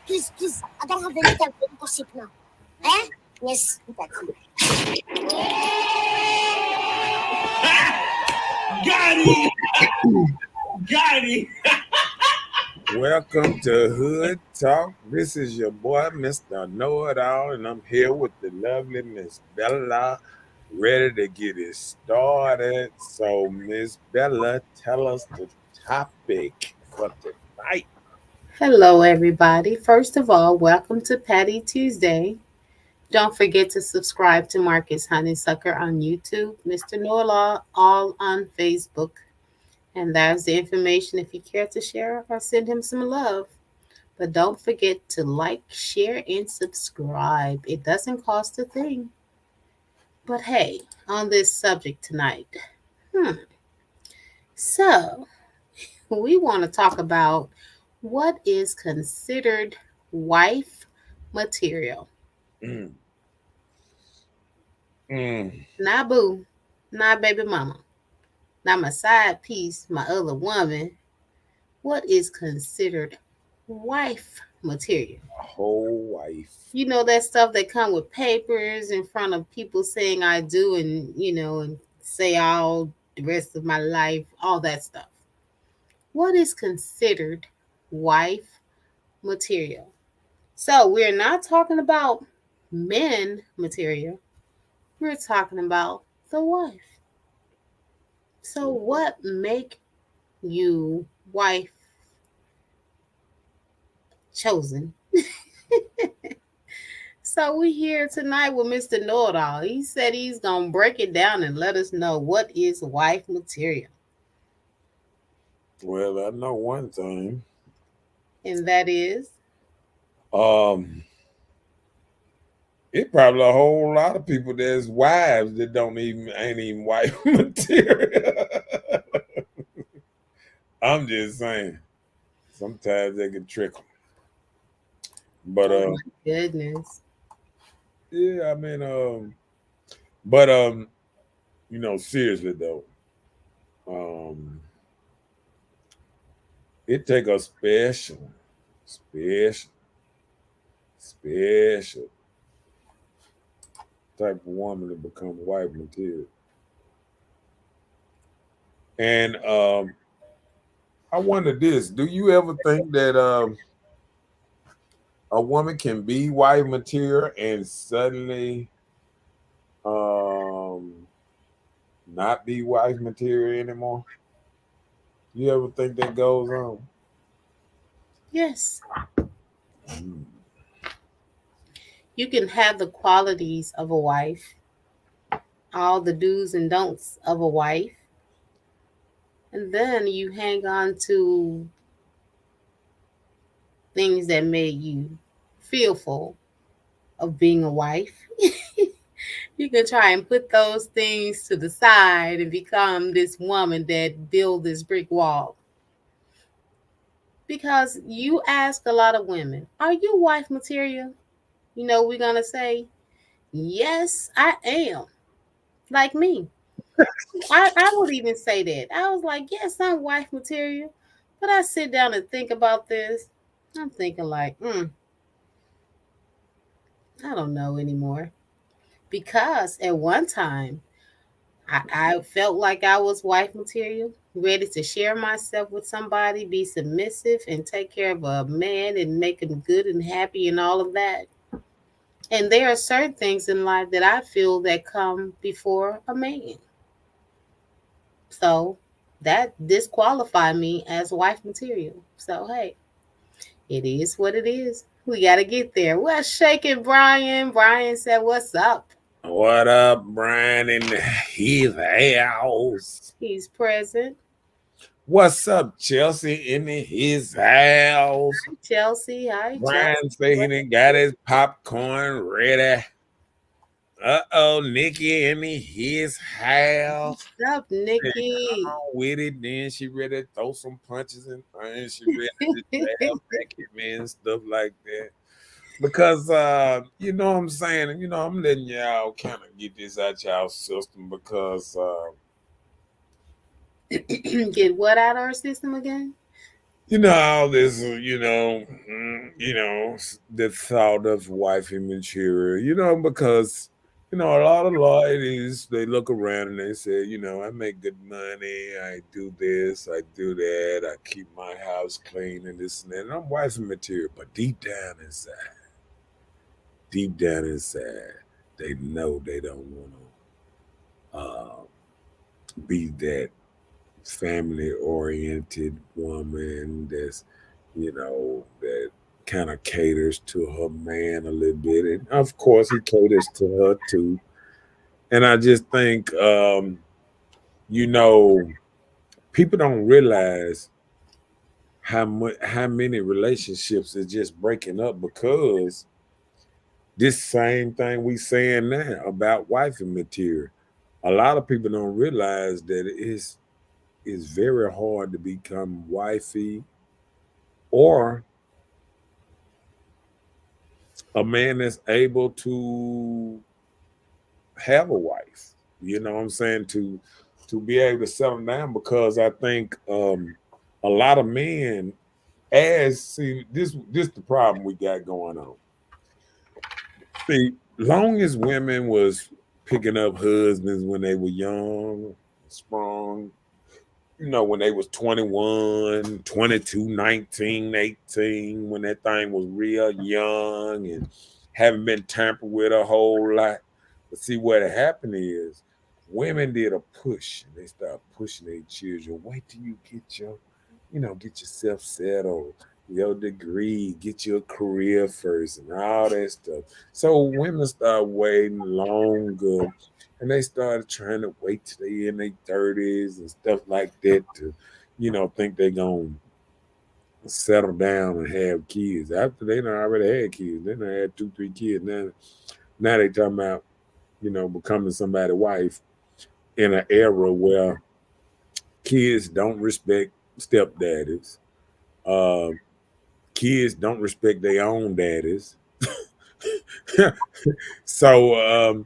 Please, agar having that impossible. Eh? Yes, that's it. Got it! Got it! Welcome to Hood Talk. This is your boy, Mr. Know It All, and I'm here with the lovely Miss Bella, ready to get it started. So, Miss Bella, tell us the topic for tonight. Hello, everybody. First of all, welcome to Patty Tuesday. Don't forget to subscribe to Marcus Honeysucker on YouTube, Mr. Norlaw, all on Facebook. And there's the information if you care to share or send him some love. But don't forget to like, share, and subscribe. It doesn't cost a thing. But hey, on this subject tonight, hmm, so we want to talk about what is considered wife material. Mm, mm. Not boo, not baby mama, not my side piece, my other woman. What is considered wife material? A whole wife. You know that stuff that come with papers in front of people saying I do and say all the rest of my life, all that stuff. What is considered wife material? So we're not talking about men material. We're talking about the wife. So what make you wife chosen? So we here tonight with Mr. Know-it-all. He said he's gonna break it down and let us know what is wife material. Well, I know one thing. And that is Um, it probably a whole lot of people that's wives that ain't even wife material. I'm just saying. Sometimes they can trick them. But oh my goodness. yeah, I mean, but seriously though, um, it take a special, special type of woman to become wife material. And I wonder this: do you ever think that a woman can be wife material and suddenly um not be wife material anymore? You ever think that goes on? Yes. Mm. You can have the qualities of a wife, all the do's and don'ts of a wife, and then you hang on to things that made you fearful of being a wife. You can try and put those things to the side and become this woman that build this brick wall. Because you ask a lot of women, are you wife material? We're going to say, yes, I am. Like me. I would even say that. I was like, yes, I'm wife material. But I sit down and think about this. I'm thinking like, I don't know anymore. Because at one time, I felt like I was wife material, ready to share myself with somebody, be submissive, and take care of a man and make him good and happy and all of that. And there are certain things in life that I feel that come before a man. So that disqualify me as wife material. So hey, it is what it is. We gotta get there. What's shaking, Brian? Brian said, "What's up?" What up, Brian in his house? He's present. What's up, Chelsea in his house? Hi, Chelsea. Hi, Brian Chelsea. say he What done got his popcorn ready. Nikki in his house. up, Nikki? On with it, then she ready to throw some punches and things. She ready to jab back at me and stuff like that. Because you know what I'm saying, I'm letting y'all kind of get this out y'all system because Get what out of our system again? all this, the thought of wifey material, because, a lot of ladies, they look around and they say, I make good money, I do this, I do that, I keep my house clean and this and that, and I'm wifey material. But deep down inside, they know they don't want to be that family oriented woman that kind of caters to her man a little bit. And of course, he caters to her too. And I just think, you know, people don't realize how many relationships is just breaking up because this same thing we saying now about wifey material. A lot of people don't realize that it's very hard to become wifey or a man that's able to have a wife. You know what I'm saying? To be able to settle down, because I think a lot of men see this the problem we got going on. See, long as women was picking up husbands when they were young, strong, when they was 21, 22, 19, 18, when that thing was real young and haven't been tampered with a whole lot. But see, what happened is women did a push and they started pushing their children. Wait till you get yourself settled, your degree, get your career first and all that stuff. So women start waiting longer and they started trying to wait till they in their 30s and stuff like that to, think they're going to settle down and have kids. After they done already had kids, they done had 2, 3 kids. Now they talking about, becoming somebody's wife in an era where kids don't respect stepdaddies. Kids don't respect their own daddies. So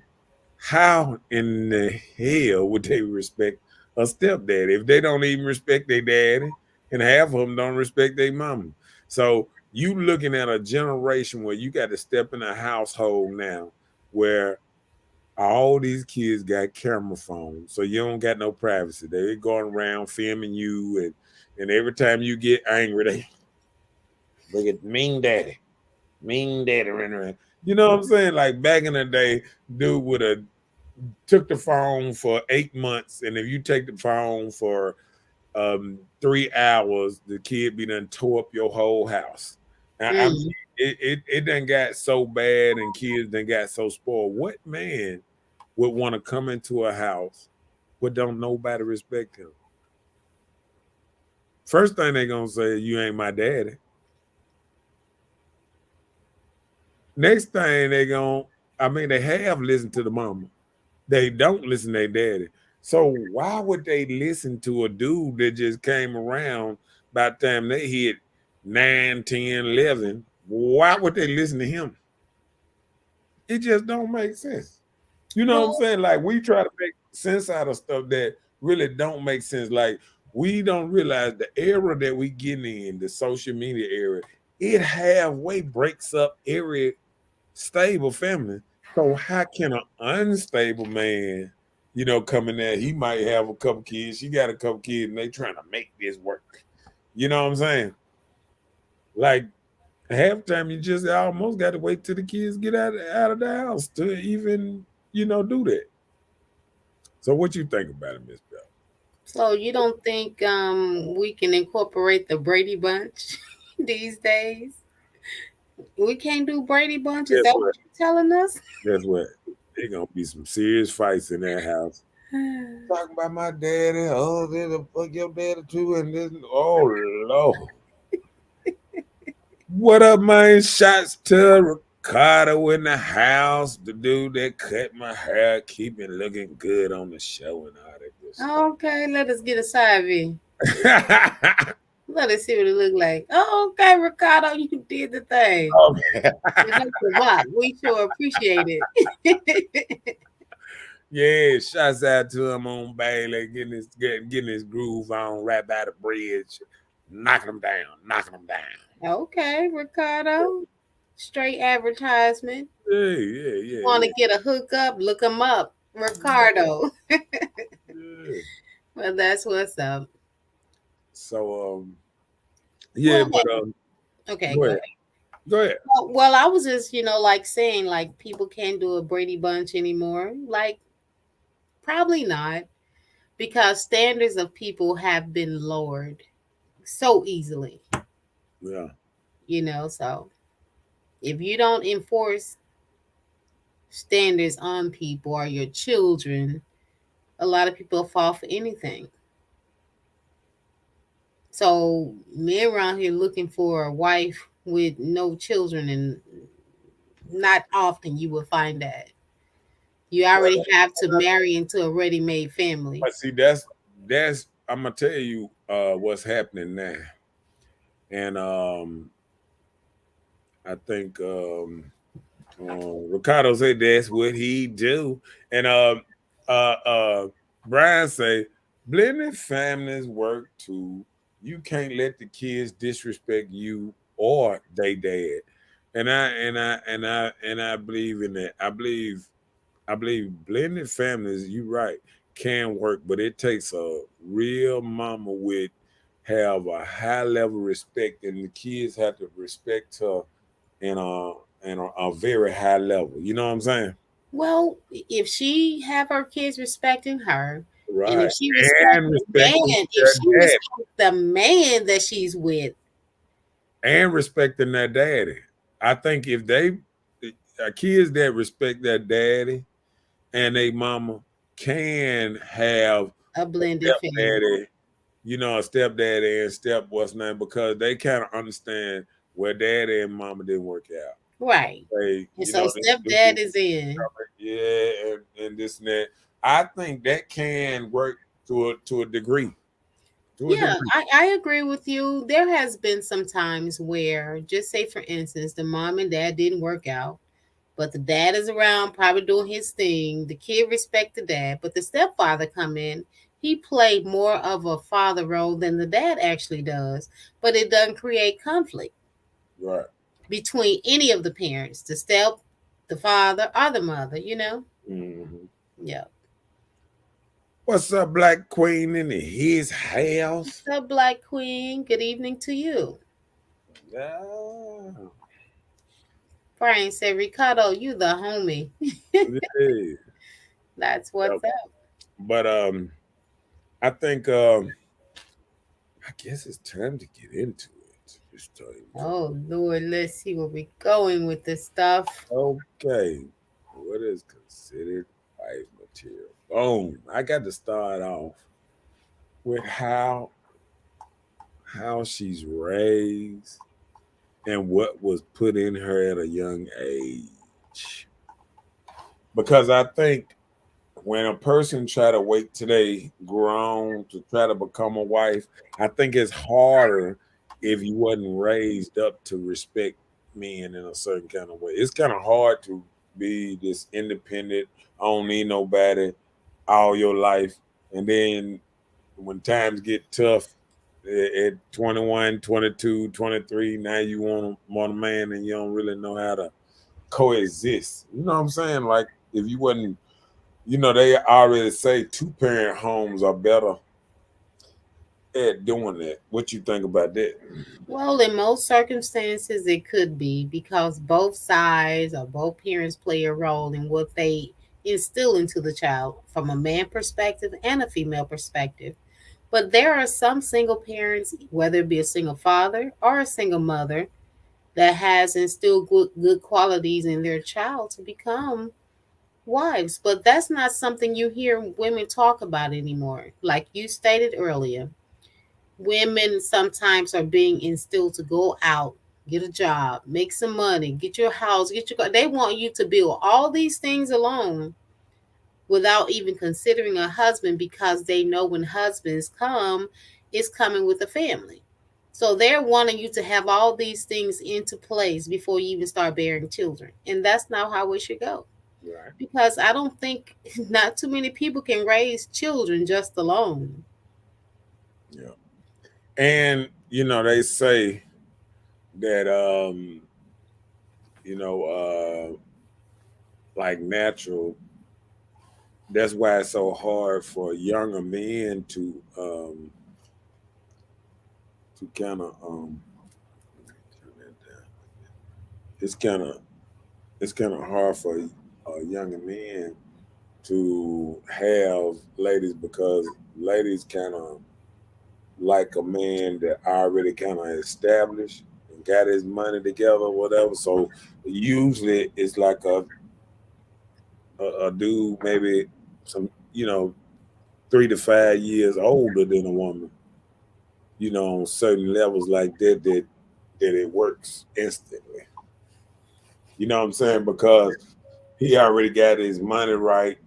how in the hell would they respect a stepdaddy if they don't even respect their daddy, and half of them don't respect their mama? So you looking at a generation where you got to step in a household now where all these kids got camera phones, so you don't got no privacy. They going around filming you, and every time you get angry, they look at mean daddy running around. You know what I'm saying? Like back in the day, dude would have took the phone for 8 months, and if you take the phone for 3 hours, the kid be done tore up your whole house. I mean, it done got so bad, and kids done got so spoiled. What man would want to come into a house where don't nobody respect him? First thing they gonna say, you ain't my daddy. Next thing they have listened to the mama. They don't listen to their daddy. So why would they listen to a dude that just came around by the time they hit 9, 10, 11? Why would they listen to him? It just don't make sense. You know what I'm saying? Like, we try to make sense out of stuff that really don't make sense. Like, we don't realize the era that we getting in, the social media era, it halfway breaks up every stable family. So how can an unstable man, come in there? He might have a couple kids, she got a couple kids, and they trying to make this work. You know what I'm saying? Like, half the time you just almost got to wait till the kids get out of the house to even, do that. So what you think about it, Miss Bell? So you don't think we can incorporate the Brady Bunch these days? We can't do Brady Bunch? Is that what you're telling us? Guess what? There's gonna be some serious fights in that house. Talking about my daddy, oh, they'll fuck your daddy too, and this, oh Lord. What up, man? Shots to Ricardo in the house, the dude that cut my hair, keep me looking good on the show and all that good stuff. Okay, let us get a side view. Let us see what it look like. Oh, okay, Ricardo, you did the thing. Okay. We sure appreciate it. Yeah, shouts out to him on Bailey, getting his groove on right by the bridge. knocking them down, knocking them down. Okay, Ricardo. Straight advertisement. Yeah. Want to get a hookup? Look him up. Ricardo. Yeah. Well, that's what's up. So yeah, Well, but okay, go go ahead. ahead. Go ahead. Well, I was just, like saying, like, people can't do a Brady Bunch anymore. Like, probably not, because standards of people have been lowered so easily, Yeah. So if you don't enforce standards on people or your children, a lot of people fall for anything. So men around here looking for a wife with no children, and not often you will find that. You already have to marry into a ready-made family. But see, that's I'm gonna tell you what's happening now. And I think Ricardo said that's what he do. And Brian say blended families work too. You can't let the kids disrespect you or they dad. And I believe in that. I believe blended families, you right, can work, but it takes a real mama with have a high level of respect, and the kids have to respect her in a very high level. You know what I'm saying? Well, if she have her kids respecting her, and if Right. she respect And the man, respecting if their she dad. respect the man that she's with, And respecting their daddy. I think if they kids that respect their daddy and they mama can have a a blended family. stepdaddy, a stepdaddy and step what's name, because they kind of understand where daddy and mama didn't work out. Right. They, And so stepdad is in. yeah, and this and that. I think that can work to a degree. To a Yeah, degree. I agree with you. There has been some times where, just say for instance, the mom and dad didn't work out, but the dad is around probably doing his thing. The kid respect the dad, but the stepfather come in. He played more of a father role than the dad actually does, but it doesn't create conflict Right. between any of the parents, the father, or the mother. Mm-hmm. Yeah. What's up, Black Queen in his house? So, Black Queen, good evening to you. Yeah. Brian said, Ricardo, you the homie. Yeah. That's what's up. But I think I guess it's time to get into it. It's time Oh, Lord, let's see where we're going with this stuff. Okay. What is considered wife material? Boom. I got to start off with how she's raised and what was put in her at a young age. Because I think when a person try to wait till they grown to try to become a wife, I think it's harder if you wasn't raised up to respect men in a certain kind of way. It's kind of hard to be this independent, I don't need nobody all your life. And then when times get tough at 21, 22, 23, now you want a man and you don't really know how to coexist. You know what I'm saying? Like if you wasn't, they already say two-parent homes are better at doing that. What you think about that? Well, in most circumstances, it could be because both sides or both parents play a role in what they instill into the child from a man perspective and a female perspective. But there are some single parents, whether it be a single father or a single mother, that has instilled good qualities in their child to become wives. But that's not something you hear women talk about anymore. Like you stated earlier, women sometimes are being instilled to go out, get a job, make some money, get your house, get your car. They want you to build all these things alone without even considering a husband, because they know when husbands come, it's coming with a family. So they're wanting you to have all these things into place before you even start bearing children. And that's not how it should go. Right. Because I don't think not too many people can raise children just alone. Yeah. And they say that like natural. That's why it's so hard for younger men to kind of it's kind of hard for younger men to have ladies because ladies kind of like a man that already kind of established and got his money together, whatever. So usually it's like a dude maybe some 3 to 5 years older than a woman. On certain levels like that it works instantly. You know what I'm saying? Because he already got his money right.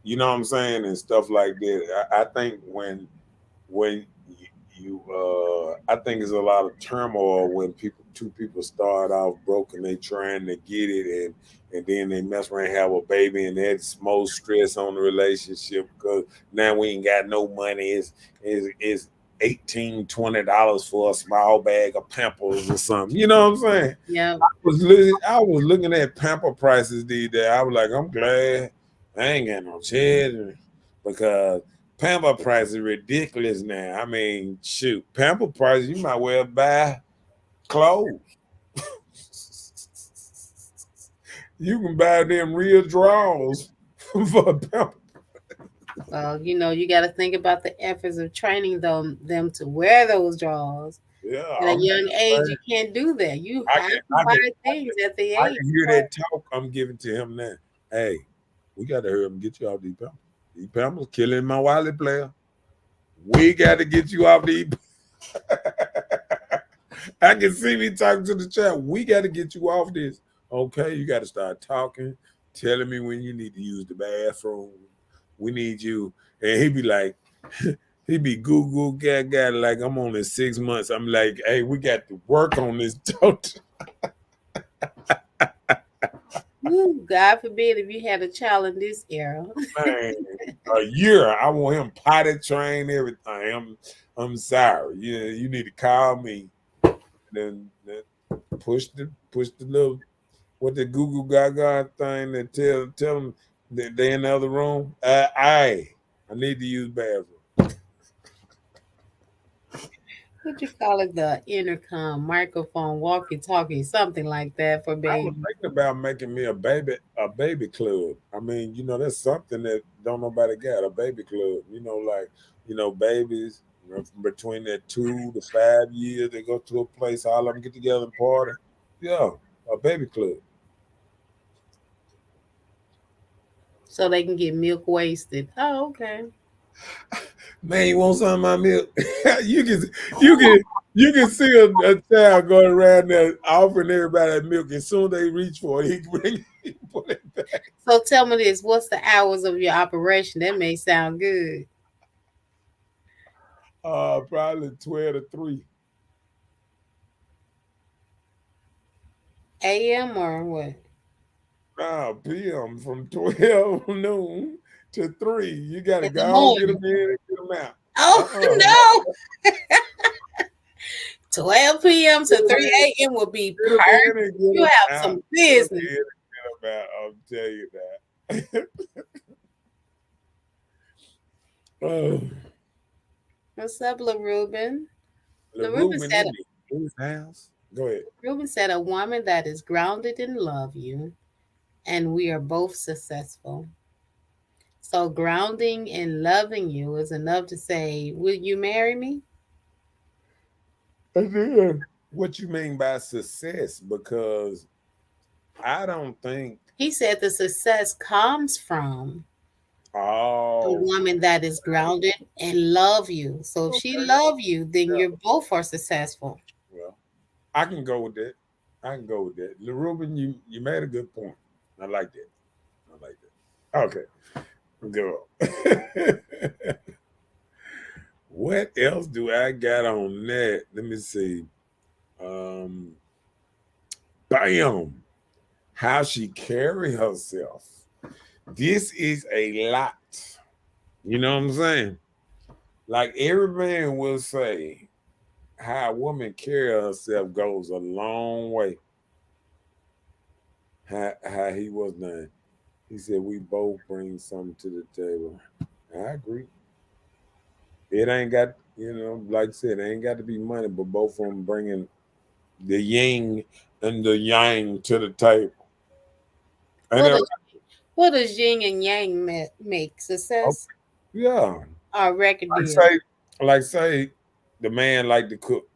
You know what I'm saying, and stuff like that. I think when I think there's a lot of turmoil when two people start off broke and they trying to get it and then they mess around and have a baby and that's more stress on the relationship because now we ain't got no money. It's $18-20 for a small bag of Pampers or something. You know what I'm saying? Yeah. I was looking at Pamper prices these days. I was like, I'm glad I ain't got no children because Pamper price is ridiculous now. I mean, shoot, Pamper price, you might well buy clothes. You can buy them real drawers for a Pamper. Well, you got to think about the efforts of training them to wear those drawers. Yeah, At a young age, you can't do that. You have to buy things at the I age. can hear that talk I'm giving to him now. Hey, we got to hurry up and get you off these Pampers. These Pampers killing my wallet player. We got to get you off these. I can see me talking to the chat. We got to get you off this. Okay, you got to start talking, telling me when you need to use the bathroom. We need you. And he be like, he be Google gaga like I'm only 6 months. I'm like, hey, we got to work on this. Ooh, God forbid if you had a child in this era. Man, a year. I want him potty trained, everything. I'm sorry. You need to call me. Then push the little what the Google Gaga thing that tell them that they in the other room. I need to use bathroom. What you call it? The intercom, microphone, walkie-talkie, something like that for I was baby. thinking about making me a baby club. I mean, that's something that don't nobody got, a baby club. Babies between that 2 to 5 years, they go to a place, all of them get together and party. Yeah, a baby club. So they can get milk wasted. Oh, okay. Man, you want some of my milk? you can see a child going around there offering everybody that milk. As soon as they reach for it, he put it back. So tell me this: what's the hours of your operation? That may sound good. Probably 12 to 3. AM or what? PM from 12 noon to 3. You got to In the go get morning. them in and get them out. Oh no! 12 p.m. to 3 a.m. will be perfect. You have some business. I'll tell you that. Oh. What's up, LaRuben? LaRuben said his house. Go ahead. Ruben said, a woman that is grounded in love you, and we are both successful. So grounding and loving you is enough to say, will you marry me? What you mean by success? Because I don't think He said the success comes from a woman that is grounded and love you. So if she love you, then you both are successful. Well, I can go with that. LaRuben, you made a good point. I like that. Okay. Go. What else do I got on that? Let me see. Bam. How she carry herself. This is a lot. You know what I'm saying? Like every man will say, how a woman carry herself goes a long way. How he was done. He said we both bring something to the table. I agree. It ain't got, like I said, it ain't got to be money, but both of them bringing the yin and the yang to the table. And What does what does yin and yang make? oh, Success yeah, or record like deal? say, like say, the man like to cook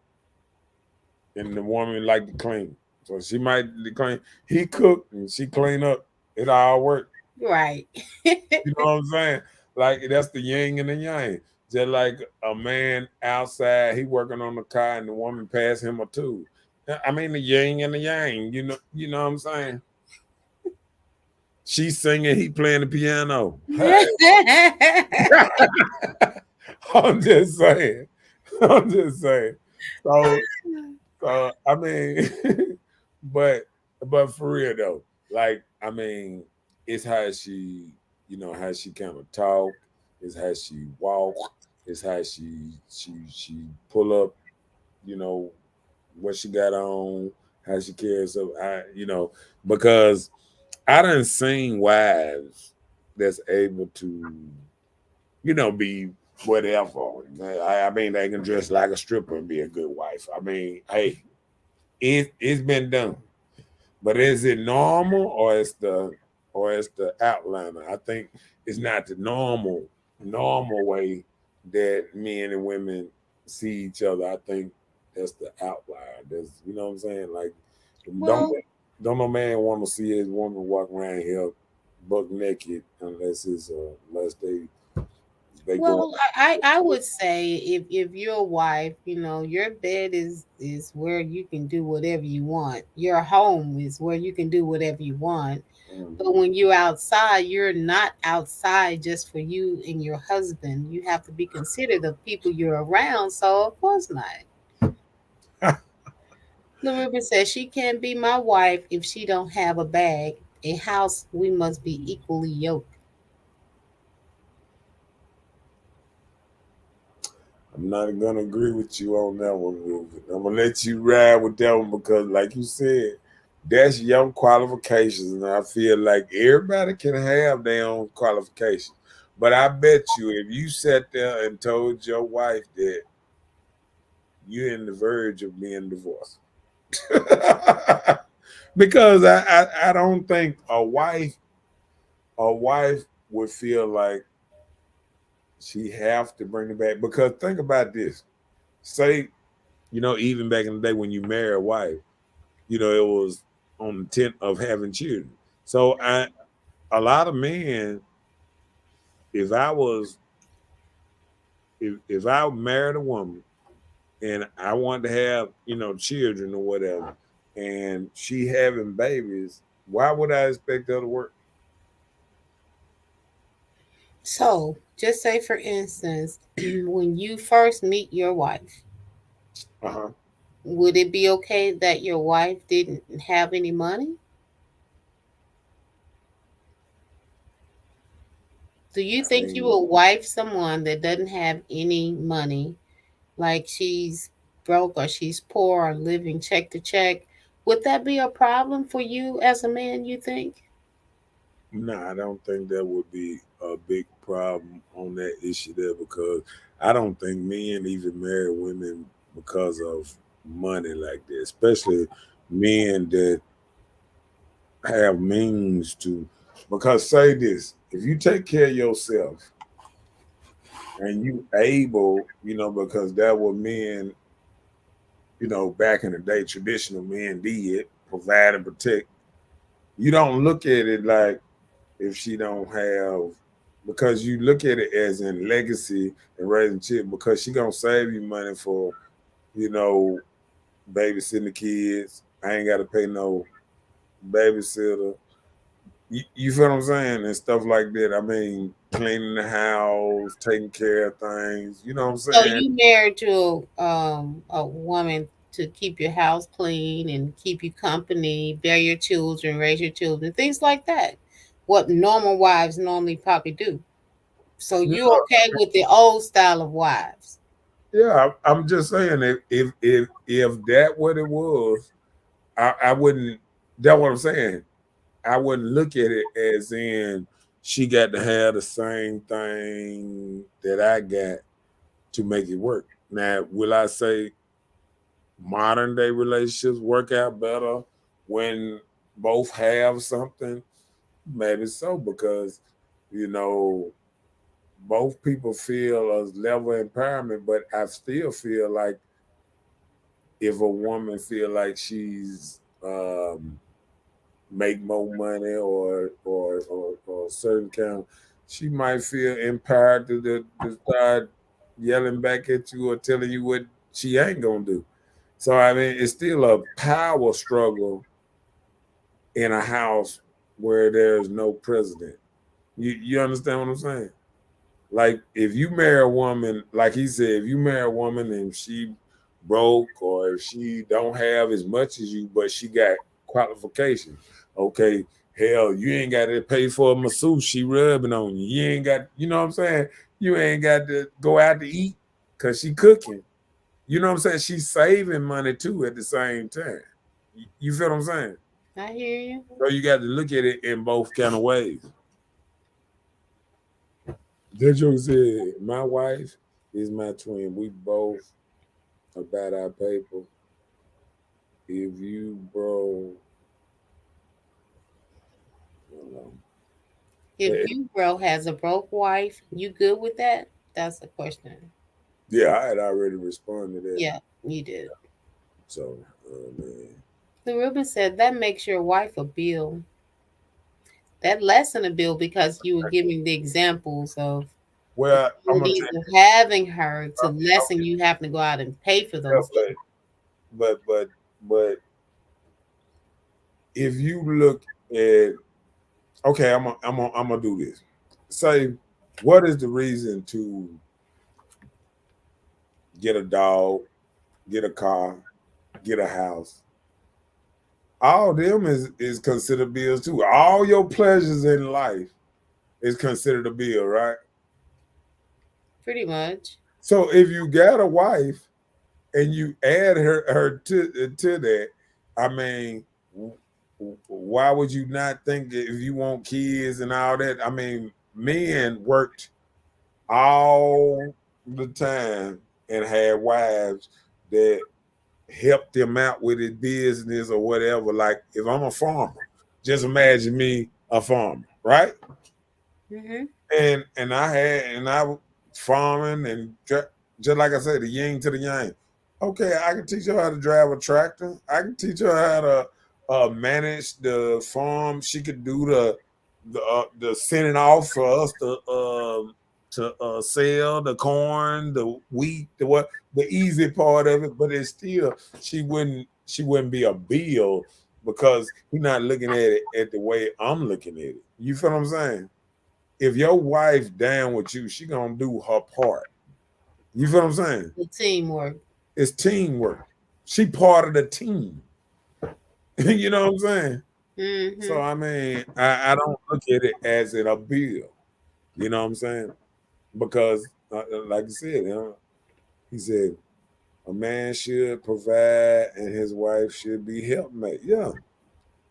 and the woman like to clean. So she might clean. He cook and she clean up. It all work. Right. You know what I'm saying? Like that's the yin and the yang. Just like a man outside, he working on the car, and the woman pass him a tool. I mean the yin and the yang. You know what I'm saying? She singing, he playing the piano. Hey, I'm just saying. I'm just saying. So, I mean, but for real though, like I mean, it's how she, how she kind of talk, it's how she walk, it's how she pull up, you know, what she got on, how she carries up, because I done seen wives that's able to, be whatever. I mean, they can dress like a stripper and be a good wife. I mean, hey, it's been done. But is it normal or it's the outliner? I think it's not the normal way that men and women see each other. I think that's the outlier. That's what I'm saying. Like don't Well, don't no man want to see his woman walk around here buck naked unless they go. I would say if you're a wife, your bed is where you can do whatever you want. Your home is where you can do whatever you want. But when you're outside, you're not outside just for you and your husband. You have to be considerate of people you're around. So of course not. Larissa says she can't be my wife if she don't have a bag. A house we must be equally yoked. I'm not gonna agree with you on that one, Ruben. I'm gonna let you ride with that one because, like you said, that's your qualifications, and I feel like everybody can have their own qualifications. But I bet you, if you sat there and told your wife that you're in the verge of being divorced, because I don't think a wife would feel like she have to bring it back. Because think about this: say even back in the day when you marry a wife, it was on the intent of having children. So a lot of men, if I was, if I married a woman and I wanted to have, children or whatever, and she having babies, why would I expect her to work? So, just say for instance, when you first meet your wife, Uh huh. would it be okay that your wife didn't have any money? Do you I think you mean, will wife someone that doesn't have any money, like she's broke or she's poor or living check to check? Would that be a problem for you as a man, you think? no, I don't think that would be a big problem on that issue there because I don't think men even marry women because of money like that, especially men that have means to. Because say this, if you take care of yourself and you able, because that what men, back in the day, traditional men did provide and protect. You don't look at it like if she don't have, because you look at it as in legacy and raising children, because she gonna save you money for, you know, babysitting the kids. I ain't gotta pay no babysitter. You feel what I'm saying? And stuff like that. I mean, cleaning the house, taking care of things. You know what I'm So saying? you married to a woman to keep your house clean and keep you company, bear your children, raise your children, things like that. What normal wives normally probably do. So Yeah, you're okay with the old style of wives. Yeah, I'm just saying if that what it was, I wouldn't. That's what I'm saying. I wouldn't look at it as in she got to have the same thing that I got to make it work. Now, will I say modern day relationships work out better when both have something? Maybe so, because you know both people feel a level of empowerment, but I still feel like if a woman feel like she's make more money or certain kind, she might feel empowered to start yelling back at you or telling you what she ain't gonna do. So I mean, it's still a power struggle in a house where there's no president. You understand what I'm saying? Like if you marry a woman, like he said, if you marry a woman and she broke or if she don't have as much as you, but she got qualifications, okay, hell, you ain't got to pay for a masseuse. She rubbing on you. You ain't got, you know what I'm saying? You ain't got to go out to eat because she cooking. You know what I'm saying? She's saving money too at the same time. You feel what I'm saying? I hear you. So you got to look at it in both kind of ways. That joke said, my wife is my twin. We both about our paper. If you bro, hold on. If Eh, you, bro, has a broke wife, you good with that? That's the question. yeah, I had already responded to that. Yeah, you did. So, man. The Ruben said that makes your wife a bill. That lessen a bill because you were giving the examples of the Well, I'm gonna qualities tell of having her to you, lessen you having to go out and pay for yeah, those. but if you look at, okay, I'm gonna do this. Say, what is the reason to get a dog, get a car, get a house? All them is considered bills too. All your pleasures in life is considered a bill, right? Pretty much. So if you got a wife and you add her to that, I mean, why would you not think that if you want kids and all that? I mean, men worked all the time and had wives that helped them out with his business or whatever. Like if I'm a farmer, just imagine me a farmer, right? Hmm. And I farming and just like I said, the yin to the yang. Okay, I can teach her how to drive a tractor. I can teach her how to manage the farm. She could do the sending off for us to sell the corn, the wheat, the easy part of it. But it's still she wouldn't be a bill because he's not looking at it at the way I'm looking at it. You feel what I'm saying? If your wife down with you, she gonna do her part. You feel what I'm saying? The teamwork. It's teamwork. She part of the team. You know what I'm saying? So Hmm. I mean, I don't look at it as a bill. You know what I'm saying? Because, like you said, he said a man should provide and his wife should be helpmate. Yeah,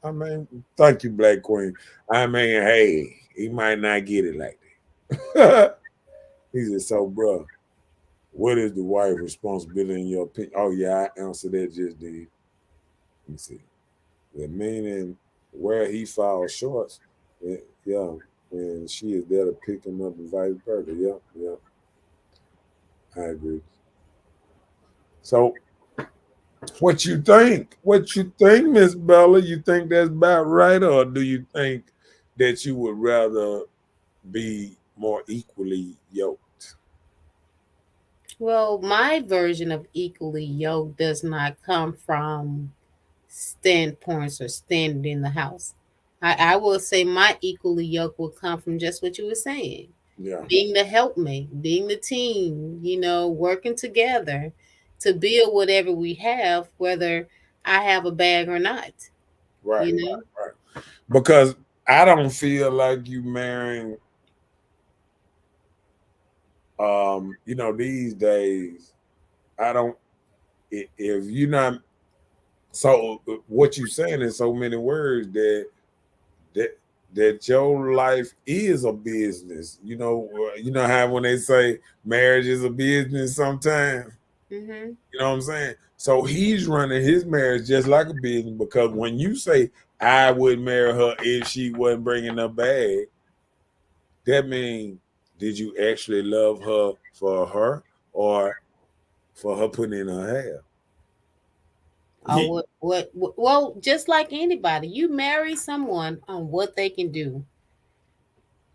I mean, thank you, Black Queen. I mean, hey, he might not get it like that. He said, so, bro, what is the wife's responsibility in your opinion? Oh, yeah, I answered that just then. Let me see. The meaning where he falls short, yeah, and she is there to pick him up and vice versa. Yeah, yeah, I agree. So, what you think? What you think, Miss Bella? You think that's about right, or do you think that you would rather be more equally yoked? Well, my version of equally yoked does not come from standpoints or standing in the house. I will say my equally yoked will come from just what you were saying, Yeah, being the helpmate, being the team, working together to build whatever we have, whether I have a bag or not, right, you know? right. Because I don't feel like you marrying these days. I don't. If you're not, so what you saying in so many words that that your life is a business. You know how when they say marriage is a business sometimes. Mm-hmm. You know what I'm saying? So he's running his marriage just like a business because when you say I would marry her if she wasn't bringing a bag, that means did you actually love her for her or for her putting in her hair? Well, just like anybody, you marry someone on what they can do.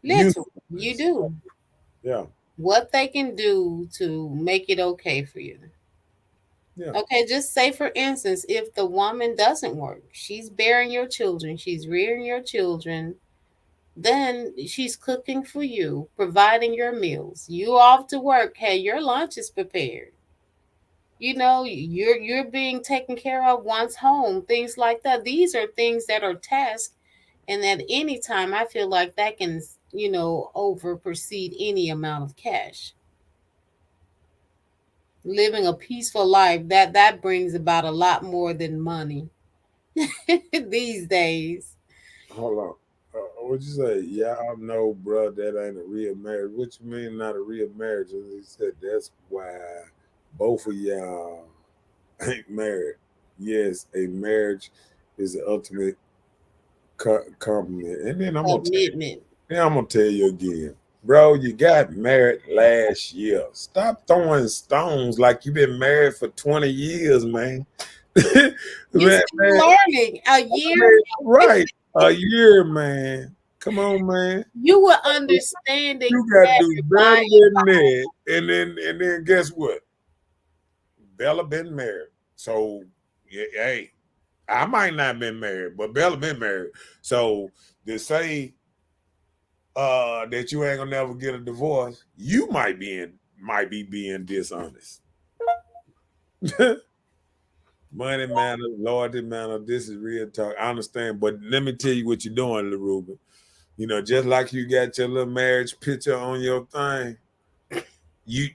You, Literally, you do yeah, what they can do to make it okay for you. yeah. Okay, just say for instance, if the woman doesn't work, she's bearing your children, she's rearing your children, then she's cooking for you, providing your meals. You off to work, hey, your lunch is prepared. You're being taken care of once home, things like that. These are things that are tasks, and at any time I feel like that can, over proceed any amount of cash. Living a peaceful life, that brings about a lot more than money these days. Hold on. What'd you say? Y'all know, bro, that ain't a real marriage. What you mean not a real marriage? As he said, that's why both of y'all ain't married. Yes, a marriage is the ultimate compliment. And Commitment. then I'm gonna tell you again, bro. You got married last year. Stop throwing stones like you've been married for 20 years, man. You man, still learning a year. right? A year, man. Come on, man. You will understand You got to do exactly better why. than that. And then guess what? Bella been married. So yeah, hey, I might not have been married, but Bella been married. So to say that you ain't gonna never get a divorce, you might be being dishonest. Money matter, loyalty matter. This is real talk. I understand, but let me tell you what you're doing, Lil Ruben. Just like you got your little marriage picture on your thing, you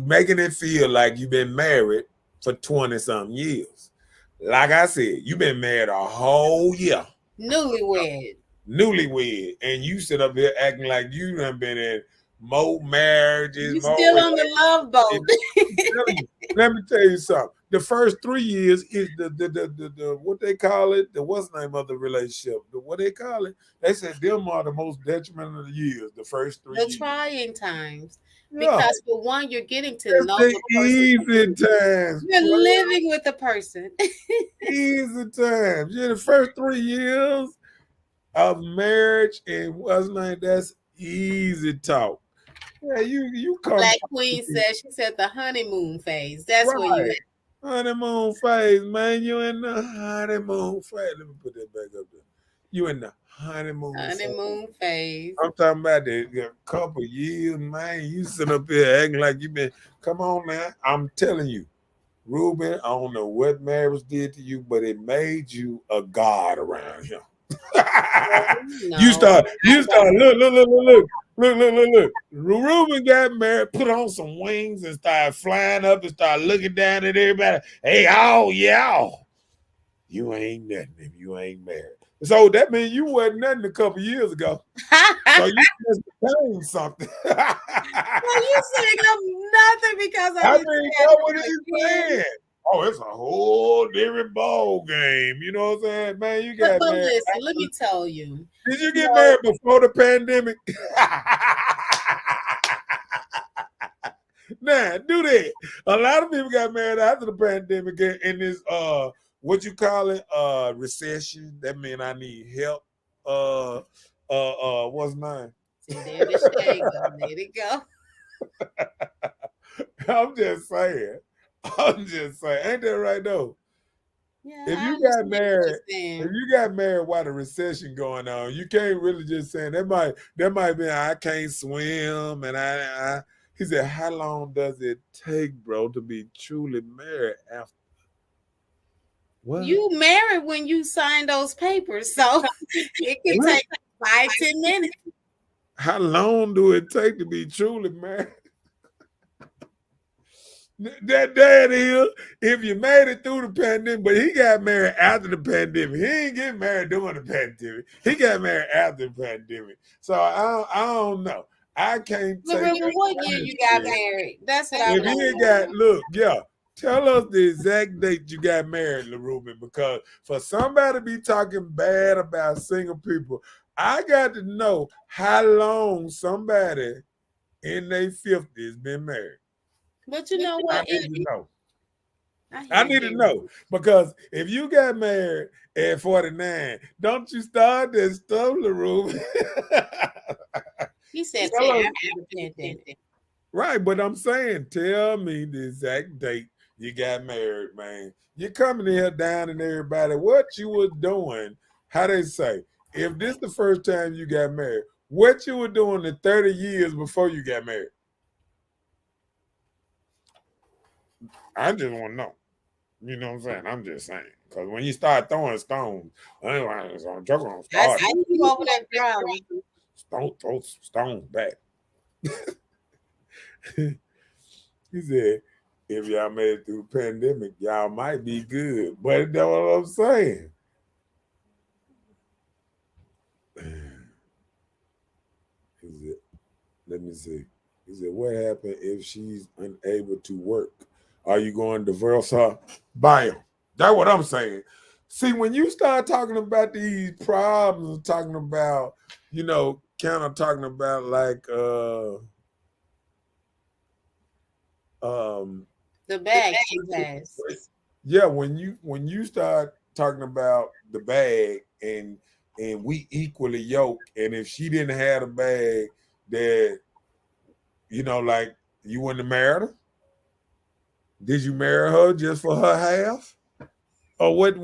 making it feel like you've been married for 20 something years. Like I said, you've been married a whole year. Newlywed. Newlywed, and you sit up here acting like you done been in more marriages, You more still on the love boat. let me tell you something. The first 3 years is the what they call it, the what's the name of the relationship, what they call it. They said them are the most detrimental of the years, the first three The years. trying times. Yeah, Because for one, you're getting to that's know the the person. easy times. You're living with the person. Easy times. Yeah, the first 3 years of marriage and what's name, that's easy talk. Yeah, you come Black Queen said, she said the honeymoon phase. That's where you right. Honeymoon phase, man. You in the honeymoon phase. Let me put that back up there. You in the honeymoon phase. honeymoon phase. I'm talking about the couple years, man. You sit up here acting like you been. Come on, man. I'm telling you, Ruben. I don't know what marriage did to you, but it made you a god around here. No. You start. Look. Ruben got married, put on some wings, and started flying up and started looking down at everybody. Hey, oh, yeah. You ain't nothing if you ain't married. So that means you wasn't nothing a couple years ago. So you just became something. Well, you saying I'm nothing because I I mean, that's what he's saying. Oh, it's a whole different ball game. You know what I'm saying? Man, you got But married. listen, let me tell you. Did you get married before the pandemic? Nah, do that. A lot of people got married after the pandemic in this what you call it, recession. That mean I need help. What's mine? See, there it go. I'm just saying. Ain't that right though? Yeah, If I you got understand what married, you're saying. if you got married while the recession going on, you can't really just say that might be I can't swim and I he said, how long does it take, bro, to be truly married after what? You married when you signed those papers, so it can What? take 5-10 minutes. How long do it take to be truly married? That dad is, if you made it through the pandemic, but he got married after the pandemic. He ain't get married during the pandemic. He got married after the pandemic. So I don't know. I can't take Larissa, what year you got ownership. married? That's what I If you ain't got, look, yeah, tell us the exact date you got married, LaRuben, because for somebody to be talking bad about single people, I got to know how long somebody in their 50s been married. But you know I what? need to know. I I hear need to you. know because if you got married at 49, don't you start that stuff, LaRuben? He said Tell us. after the pandemic. Right, but I'm saying, tell me the exact date you got married, man. You're coming in here down and everybody, what you were doing, how they say, if this the first time you got married, what you were doing the 30 years before you got married? I just want to know. You know what I'm saying? I'm just saying. Because when you start throwing stones, I'm joking on I start. see you over there crying. Throw stones back. He said, if y'all made it through the pandemic, y'all might be good. But that's what I'm saying. He said, let me see. He said, what happened if she's unable to work? Are you going to divorce her? Bam. That's what I'm saying. See, when you start talking about these problems, talking about, kind of talking about like The bag she has. yeah, when you start talking about the bag and we equally yoked, and if she didn't have a bag, that like you wouldn't have married her. Did you marry her just for her half, or what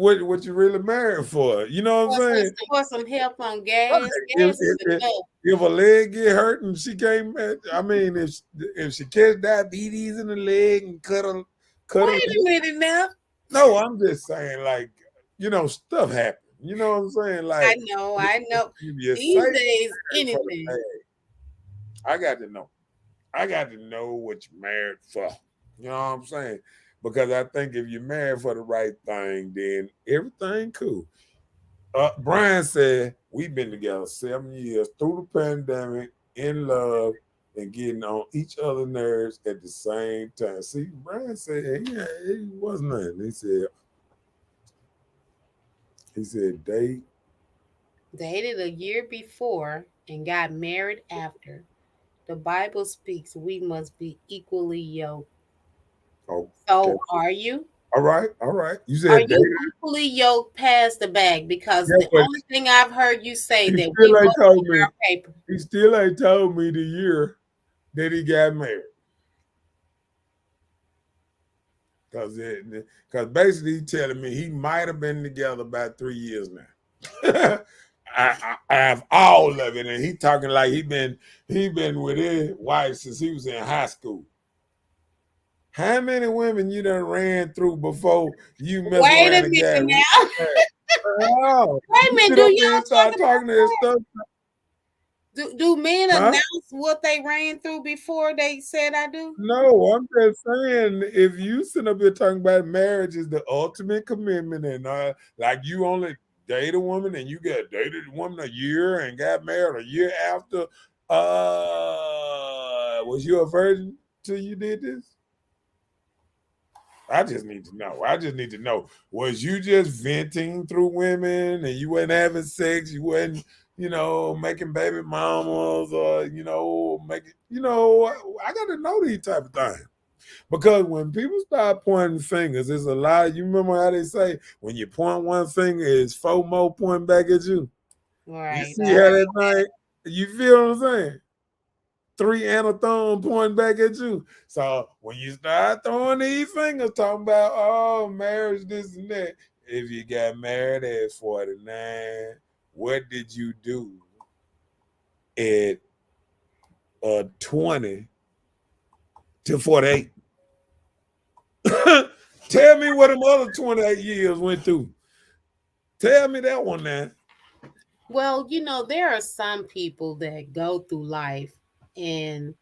you really married for? You know what I'm saying? For some help on gas. If, Gas is enough. if a leg get hurt and she can't, I mean, if she catch diabetes in the leg and cut her. Wait a minute now. No, I'm just saying, like, stuff happens. You know what I'm saying? Like, I know. These days, anything. I got to know. I got to know what you're married for. You know what I'm saying? Because I think if you're married for the right thing, then everything cool. Brian said we've been together 7 years through the pandemic, in love, and getting on each other's nerves at the same time. See, Brian said he wasn't nothing. He said dated a year before and got married after. The Bible speaks we must be equally yoked. Oh, So okay. are you? All right. You Are said you equally yoked past the bag? Because yeah, the only thing I've heard you say he that still we ain't both told me. our paper. He still ain't told me the year that he got married. Because basically he's telling me he might have been together about 3 years now. I have all of it, and he talking like he been with his wife since he was in high school. How many women you done ran through before you mess Wait around a and minute got now. oh, Wait a minute. sit Do up y'all there and talk start talking to his stuff? Do men Huh? announce what they ran through before they said I do? No, I'm just saying, if you sit up here talking about marriage is the ultimate commitment, and like you only date a woman and you got dated a woman a year and got married a year after, was you a virgin till you did this? I just need to know. Was you just venting through women and you wasn't having sex? You wasn't, making baby mamas or, making, I got to know these type of things. Because when people start pointing fingers, there's a lot. You remember how they say, when you point one finger, it's four more pointing back at you? Right. You see how that thing, you feel what I'm saying? 3 and a thumb pointing back at you. So when you start throwing these fingers, talking about, oh, marriage, this and that, if you got married at 49, what did you do at 20 to 48? Tell me what them other 28 years went through. Tell me that one now. Well, there are some people that go through life and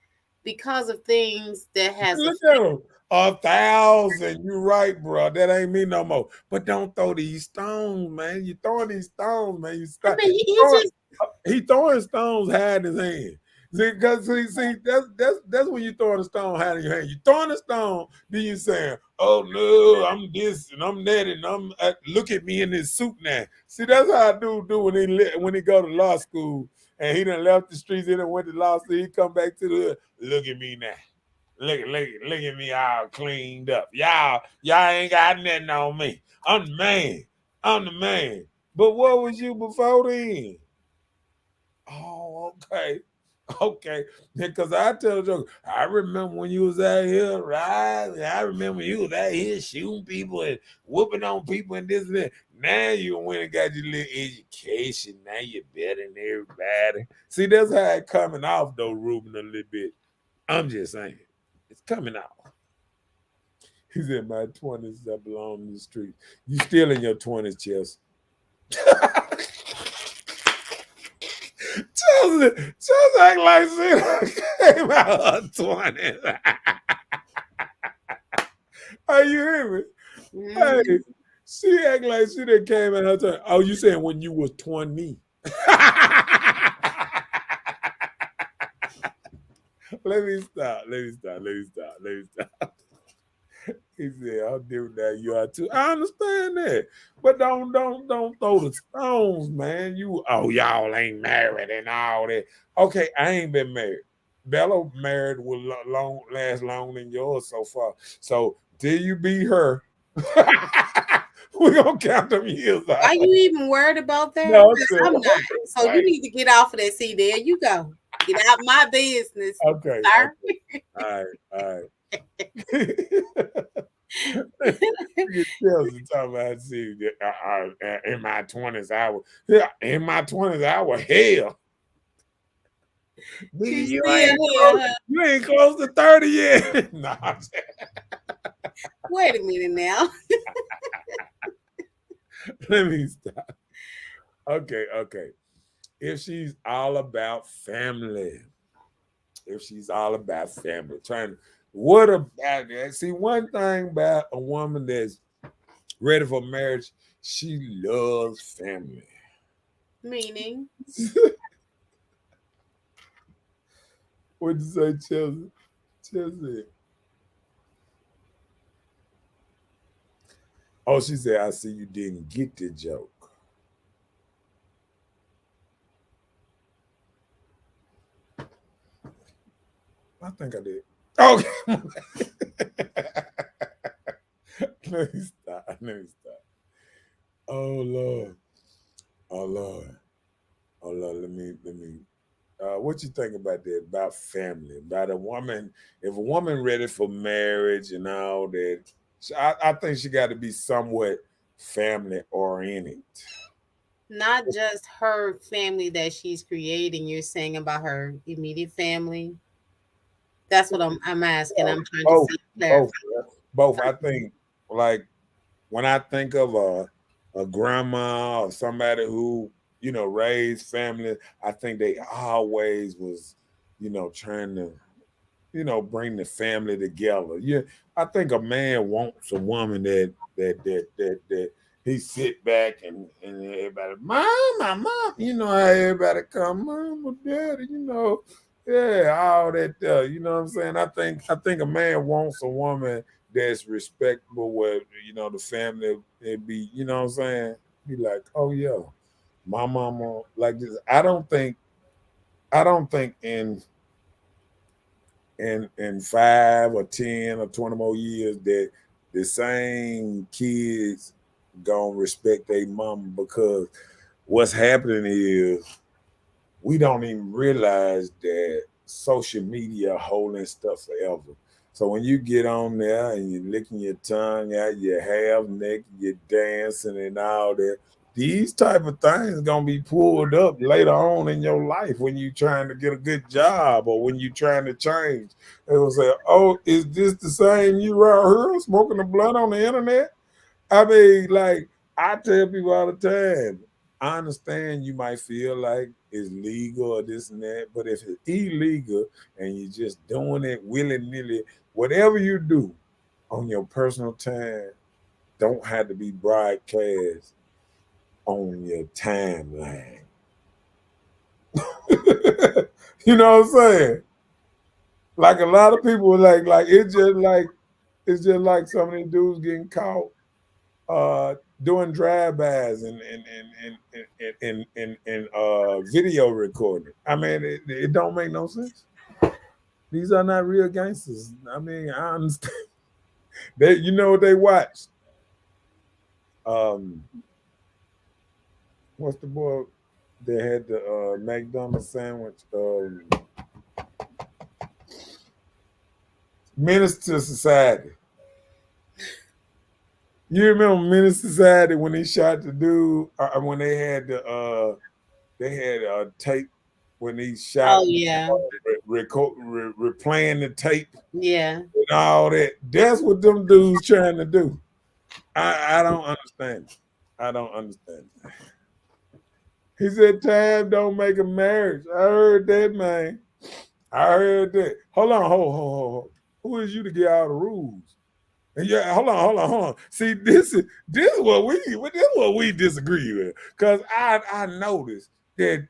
because of things that has Look at him. 1,000. You right, bro. That ain't me no more. But don't throw these stones, man. You throwing these stones, man. You I stop. mean, he just He throwing stones, hiding his hand. See, because see, that's when you throwing a stone, hiding your hand. You throwing a stone, then you saying, "Oh no, I'm this and I'm that, and I'm look at me in this suit now." See, that's how I do when he go to law school and he done left the streets, he done went to law school. He come back to the hood. Look at me now. Look at me all cleaned up. Y'all ain't got nothing on me. I'm the man. I'm the man. But what was you before then? Oh, okay. Okay. Because I tell a joke, I remember when you was out here, right? I remember you was out here shooting people and whooping on people and this and that. Now you went and got your little education. Now you're better than everybody. See, that's how it coming off though, Ruben, a little bit. I'm just saying. It's coming out. He's in my 20s. I belong in the street. You still in your 20s, Chelsea. Chelsea act like she came out her 20s. Are you hear me? Hey, she act like she done came out her 20s. Oh, you saying when you was 20? Let me stop. He said, "I'll do that. You are too." I understand that, but don't throw the stones, man. Y'all ain't married and all that. Okay, I ain't been married. Bella married will last longer than yours so far. So till you beat her, we're gonna count them years out. Are you even worried about that? No, I'm not. So you need to get off of that. See, there you go. Get out my business. Okay. Sir. Okay. All right. Chelsea talking about in my 20s I was hell. You ain't close to 30 yet. Nah. Wait a minute now. Let me stop. Okay. If she's all about family, what about that? See, one thing about a woman that's ready for marriage, she loves family. Meaning? What'd you say, Chelsea? Chelsea. Oh, she said, I see you didn't get the joke. I think I did. Okay. Let me stop. Oh Lord. Let me. What you think about that? About family? About a woman? If a woman ready for marriage and all that, I think she got to be somewhat family oriented. Not just her family that she's creating. You're saying about her immediate family. That's what I'm asking. I'm trying to see. Both. I think, like, when I think of a grandma or somebody who raised family, I think they always was trying to bring the family together. Yeah, I think a man wants a woman that he sit back and everybody, mom, how everybody come, mama, daddy, yeah, all that. You know what I'm saying? I think a man wants a woman that's respectable, where the family, it be, you know what I'm saying? Be like, oh yeah, my mama like this. I don't think in 5 or 10 or 20 more years that the same kids gonna respect their mama, because what's happening is we don't even realize that social media holding stuff forever. So when you get on there and you're licking your tongue out, you're half naked, you're dancing and all that, these type of things gonna be pulled up later on in your life when you trying to get a good job or when you trying to change. They will say, "Oh, is this the same you out here smoking the blunt on the internet?" I mean, like I tell people all the time, I understand you might feel like it's legal or this and that, but if it's illegal and you're just doing it willy nilly, whatever you do on your personal time don't have to be broadcast on your timeline. You know what I'm saying? Like a lot of people it's just like some of these dudes getting caught doing drive-bys and video recording. I mean, it don't make no sense. These are not real gangsters. I mean, I understand. They, you know what they watch? What's the boy that had the McDonald's sandwich? Menace to Society. You remember Menace to Society when he shot the dude? When they had tape when he shot. Oh yeah, replaying the tape yeah. and all that. That's what them dudes trying to do. I don't understand. I don't understand. He said time don't make a marriage. I heard that, man. I heard that. Hold on, hold. Who is you to get all the rules? And yeah, hold on. See, this is what we disagree with. Cause I noticed that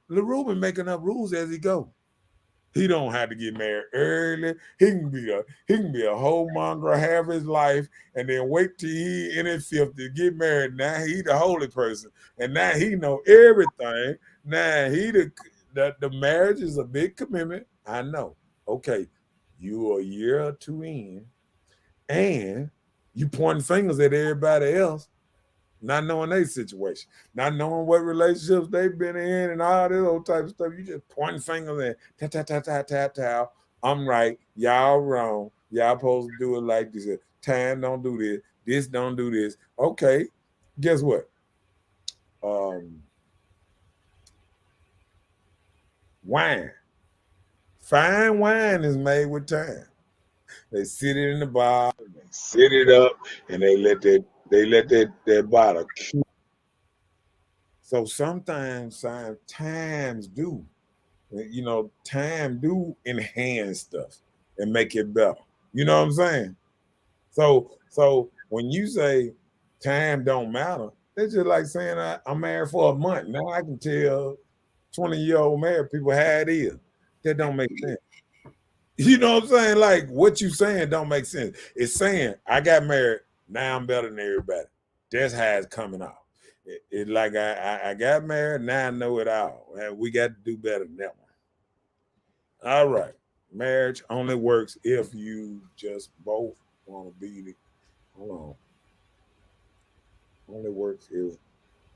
LaRue been making up rules as he go. He don't have to get married early. He can be a homemonger, have his life, and then wait till he in his 50s to get married. Now he the holy person, and now he know everything. Now the marriage is a big commitment. I know. Okay, you a year or two in, and you pointing fingers at everybody else, not knowing their situation, not knowing what relationships they've been in and all this old type of stuff. You just pointing fingers at I'm right, y'all wrong. Y'all supposed to do it like this. Time don't do this. This don't do this. Okay, guess what? Wine. Fine wine is made with time. They sit it in the bar, they sit it up, and they let that bottle. So sometimes times do, time do enhance stuff and make it better. You know what I'm saying? So when you say time don't matter, it's just like saying I'm married for a month. Now I can tell 20-year-old married people how it is. That don't make sense. You know what I'm saying? Like what you saying don't make sense. It's saying I got married, now I'm better than everybody. That's how it's coming off. It like I got married, now I know it all. We got to do better than that one. All right. Marriage only works if you just both want to be hold on. Only works if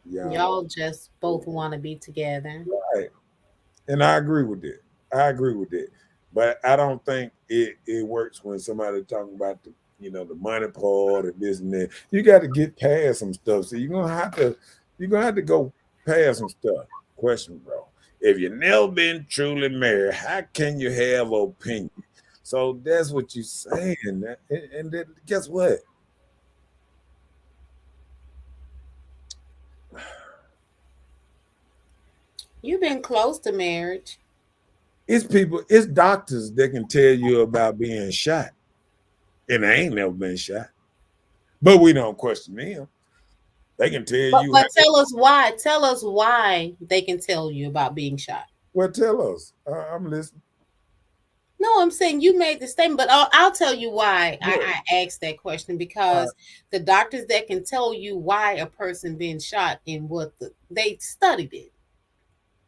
Y'all just both want to be together. Right. And I agree with that. But I don't think it works when somebody talking about the money part and this and that. You got to get past some stuff. So you're gonna have to go past some stuff. Question, bro. If you've never been truly married, how can you have opinion? So that's what you're saying. And then guess what? You've been close to marriage. It's doctors that can tell you about being shot. And I ain't never been shot. But we don't question them. They can tell you. But tell us why. Tell us why they can tell you about being shot. Well, tell us. I'm listening. No, I'm saying you made the statement, but I'll tell you why I asked that question, because the doctors that can tell you why a person been shot and they studied it.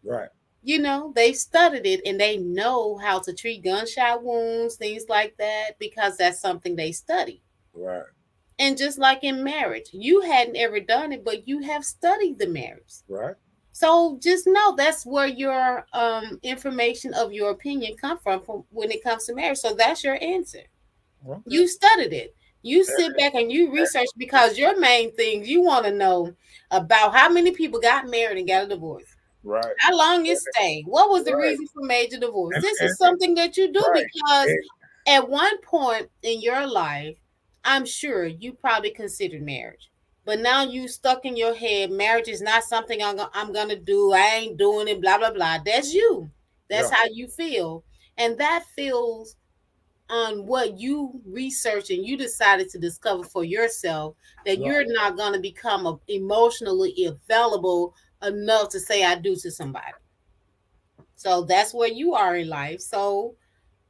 Right. They studied it and they know how to treat gunshot wounds, things like that, because that's something they study. Right. And just like in marriage, you hadn't ever done it, but you have studied the marriage. Right. So just know that's where your information of your opinion come from when it comes to marriage. So that's your answer. Okay. You studied it. You sit back and you research, because your main things you want to know about how many people got married and got a divorce. Right. How long it stayed? What was the reason for major divorce? This is something that you do because at one point in your life, I'm sure you probably considered marriage. But now you stuck in your head, marriage is not something I'm gonna do. I ain't doing it, blah, blah, blah. That's you. That's Yeah. how you feel. And that feels on what you research and you decided to discover for yourself that Right. you're not going to become emotionally available enough to say I do to somebody. So that's where you are in life. So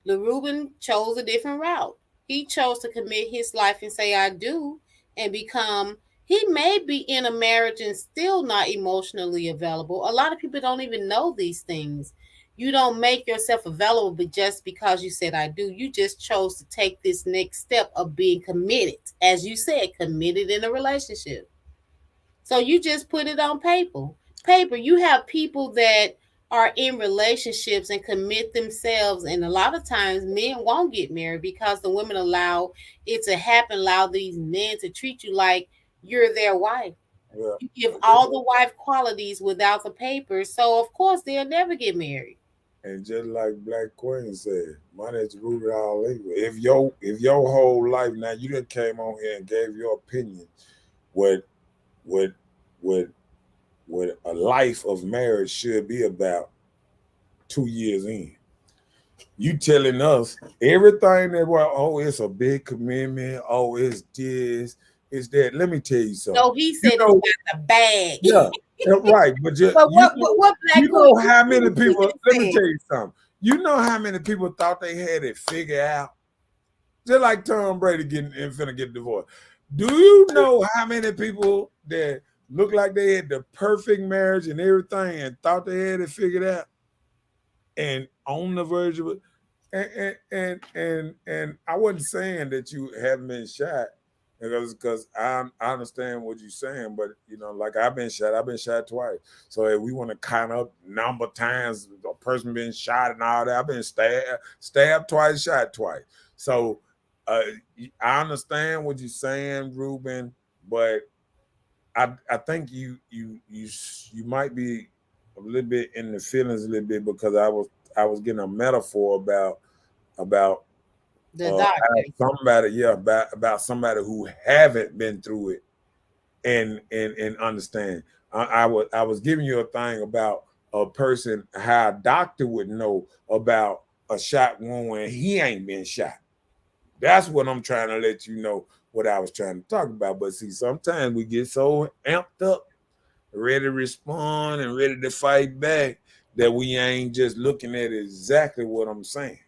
LeRuben chose a different route. He chose to commit his life and say I do and become. He may be in a marriage and still not emotionally available. A lot of people don't even know these things. You don't make yourself available but just because you said I do. You just chose to take this next step of being committed. As you said, committed in a relationship. So you just put it on paper. Paper. You have people that are in relationships and commit themselves, and a lot of times men won't get married because the women allow it to happen, allow these men to treat you like you're their wife. Yeah. You give all the wife qualities without the papers, so of course they'll never get married. And just like Black Queen said, money's rooted all evil. If your whole life now you just came on here and gave your opinion what what what what a life of marriage should be about 2 years in. You telling us everything that it's a big commitment, it's this, it's that. Let me tell you something. No, he You said it's know, got the bag. yeah, right. But But what Black you Queen know how many he people, just let me said? tell you something. You know how many people thought they had it figured out? Just like Tom Brady finna get divorced. Do you know how many people that look like they had the perfect marriage and everything and thought they had it figured out and on the verge of it? And I wasn't saying that you haven't been shot because I understand what you're saying, but like I've been shot twice. So if we want to count up number of times a person been shot and all that, I've been stabbed twice, shot twice. So uh, I understand what you're saying, Ruben, but I think you might be a little bit in the feelings a little bit because I was getting a metaphor about The how doctor. somebody about somebody who haven't been through it and understand. I was giving you a thing about a person how a doctor would know about a shot wound when he ain't been shot. That's what I'm trying to let you know what I was trying to talk about. But see, sometimes we get so amped up, ready to respond and ready to fight back that we ain't just looking at exactly what I'm saying.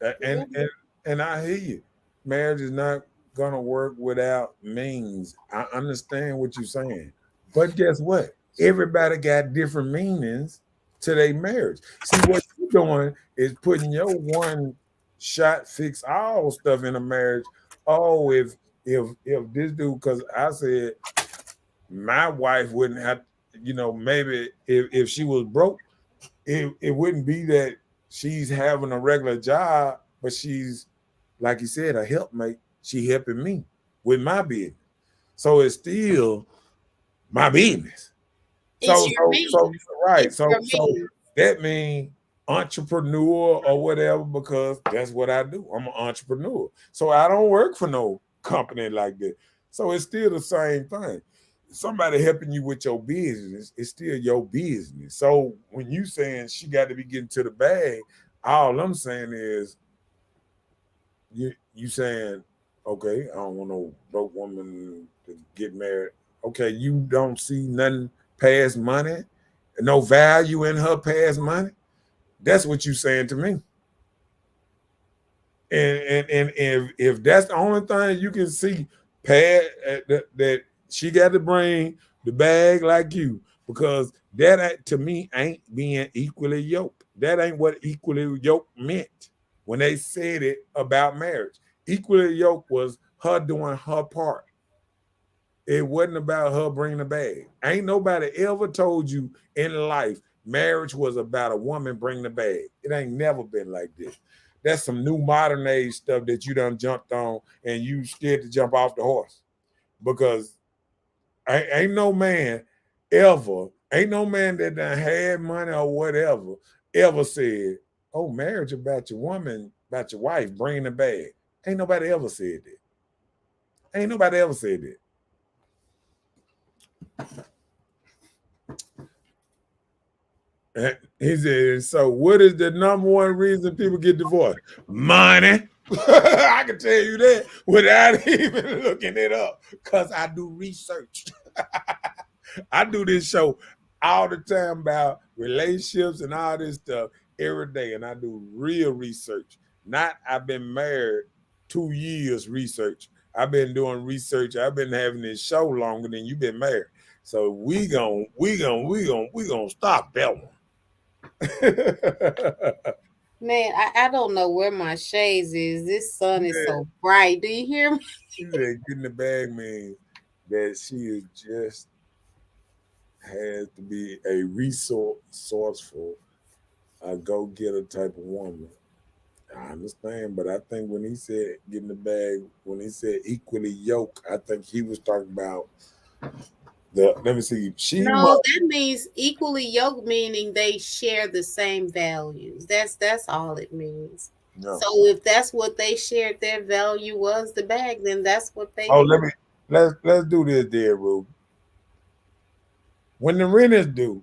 And Yeah. and and I hear you. Marriage is not gonna work without means. I understand what you're saying. But guess what? Everybody got different meanings to their marriage. See, what you're doing is putting your one shot fix all stuff in a marriage. Oh, if this dude, because I said my wife wouldn't have, maybe if she was broke, it wouldn't be that she's having a regular job, but she's, like you said, a helpmate. She helping me with my business. So it's still my business. It's So your so means. so right. It's your So means. that means entrepreneur or whatever, because that's what I do. I'm an entrepreneur. So I don't work for no company like that. So it's still the same thing. Somebody helping you with your business, it's still your business. So when you saying she got to be getting to the bag, all I'm saying is you saying, okay, I don't want no broke woman to get married. Okay, you don't see nothing past money, no value in her past money. That's what you saying to me. And if that's the only thing you can see past that she got to bring the bag like you, because that to me ain't being equally yoked. That ain't what equally yoked meant when they said it about marriage. Equally yoked was her doing her part. It wasn't about her bringing the bag. Ain't nobody ever told you in life marriage was about a woman bringing the bag. It ain't never been like this. That's some new modern age stuff that you done jumped on and you scared to jump off the horse. Because ain't no man ain't no man that done had money or whatever, ever said, oh, marriage about your woman about your wife bringing the bag. Ain't nobody ever said that. Ain't nobody ever said that. He said, so what is the number one reason people get divorced? Money. I can tell you that without even looking it up because I do research. I do this show all the time about relationships and all this stuff every day, and I do real research. Not I've been married 2 years research. I've been doing research. I've been having this show longer than you've been married. So we gonna stop that one. Man, I don't know where my shades is. This sun is so bright. Do you hear me? She said getting the bag means that she is just has to be a resourceful, go-getter type of woman. I understand, but I think when he said getting the bag, when he said equally yoked, I think he was talking about let me see. That means equally yoked, meaning they share the same values. That's all it means. No. So if that's what they shared, their value was the bag, then that's what they. Let's do this, there, Ruby. When the rent is due,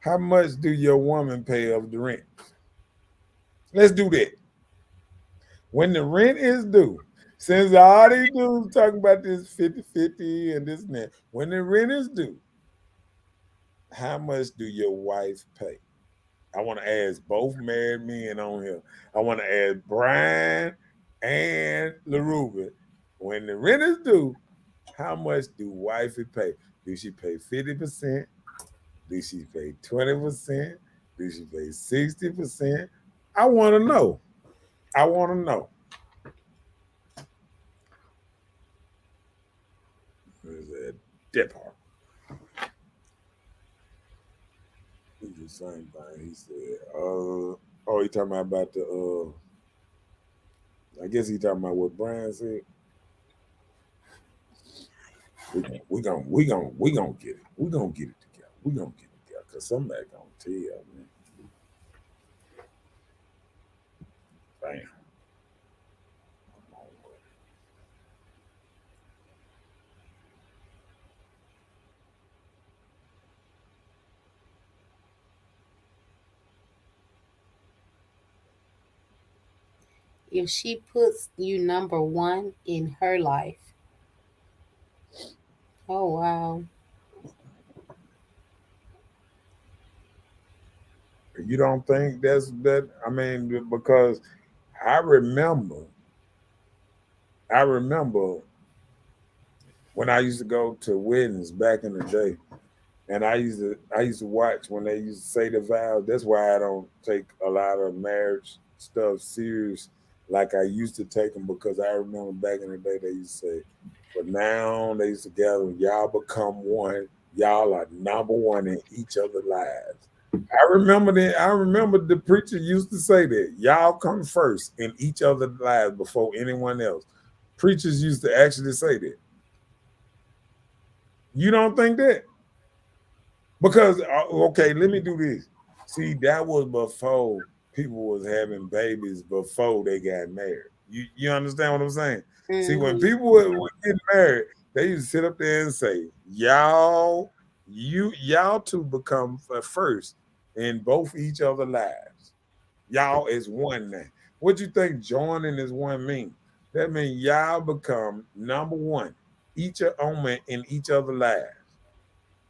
how much do your woman pay of the rent? Let's do that. When the rent is due, since all these dudes talking about this 50-50 and this and that, when the rent is due, how much do your wife pay? I want to ask both married men on here. I want to ask Brian and LaRuby. When the rent is due, how much do wifey pay? Do she pay 50%? Do she pay 20%? Do she pay 60%? I want to know. I want to know. There's a dip part. It's the same thing. He said, he talking about the I guess he talking about what Brian said. We gonna get it. We gonna get it together. We gonna get it together because somebody gonna tell, man. Bam. If she puts you number one in her life. Oh, wow. You don't think that's that? I mean, because I remember when I used to go to weddings back in the day, and I used to watch when they used to say the vows. That's why I don't take a lot of marriage stuff serious like I used to take them, because I remember back in the day they used to say, but now they used to gather, y'all become one. Y'all are number one in each other's lives. I remember that. I remember the preacher used to say that y'all come first in each other's lives before anyone else. Preachers used to actually say that. You don't think that? Because okay, let me do this. See, that was before people was having babies before they got married. You understand what I'm saying? Mm-hmm. See, when people were getting married, they used to sit up there and say, y'all two become first in both each other's lives. Y'all is one now. What you think joining is one mean? That means y'all become number one, each own in each other's lives.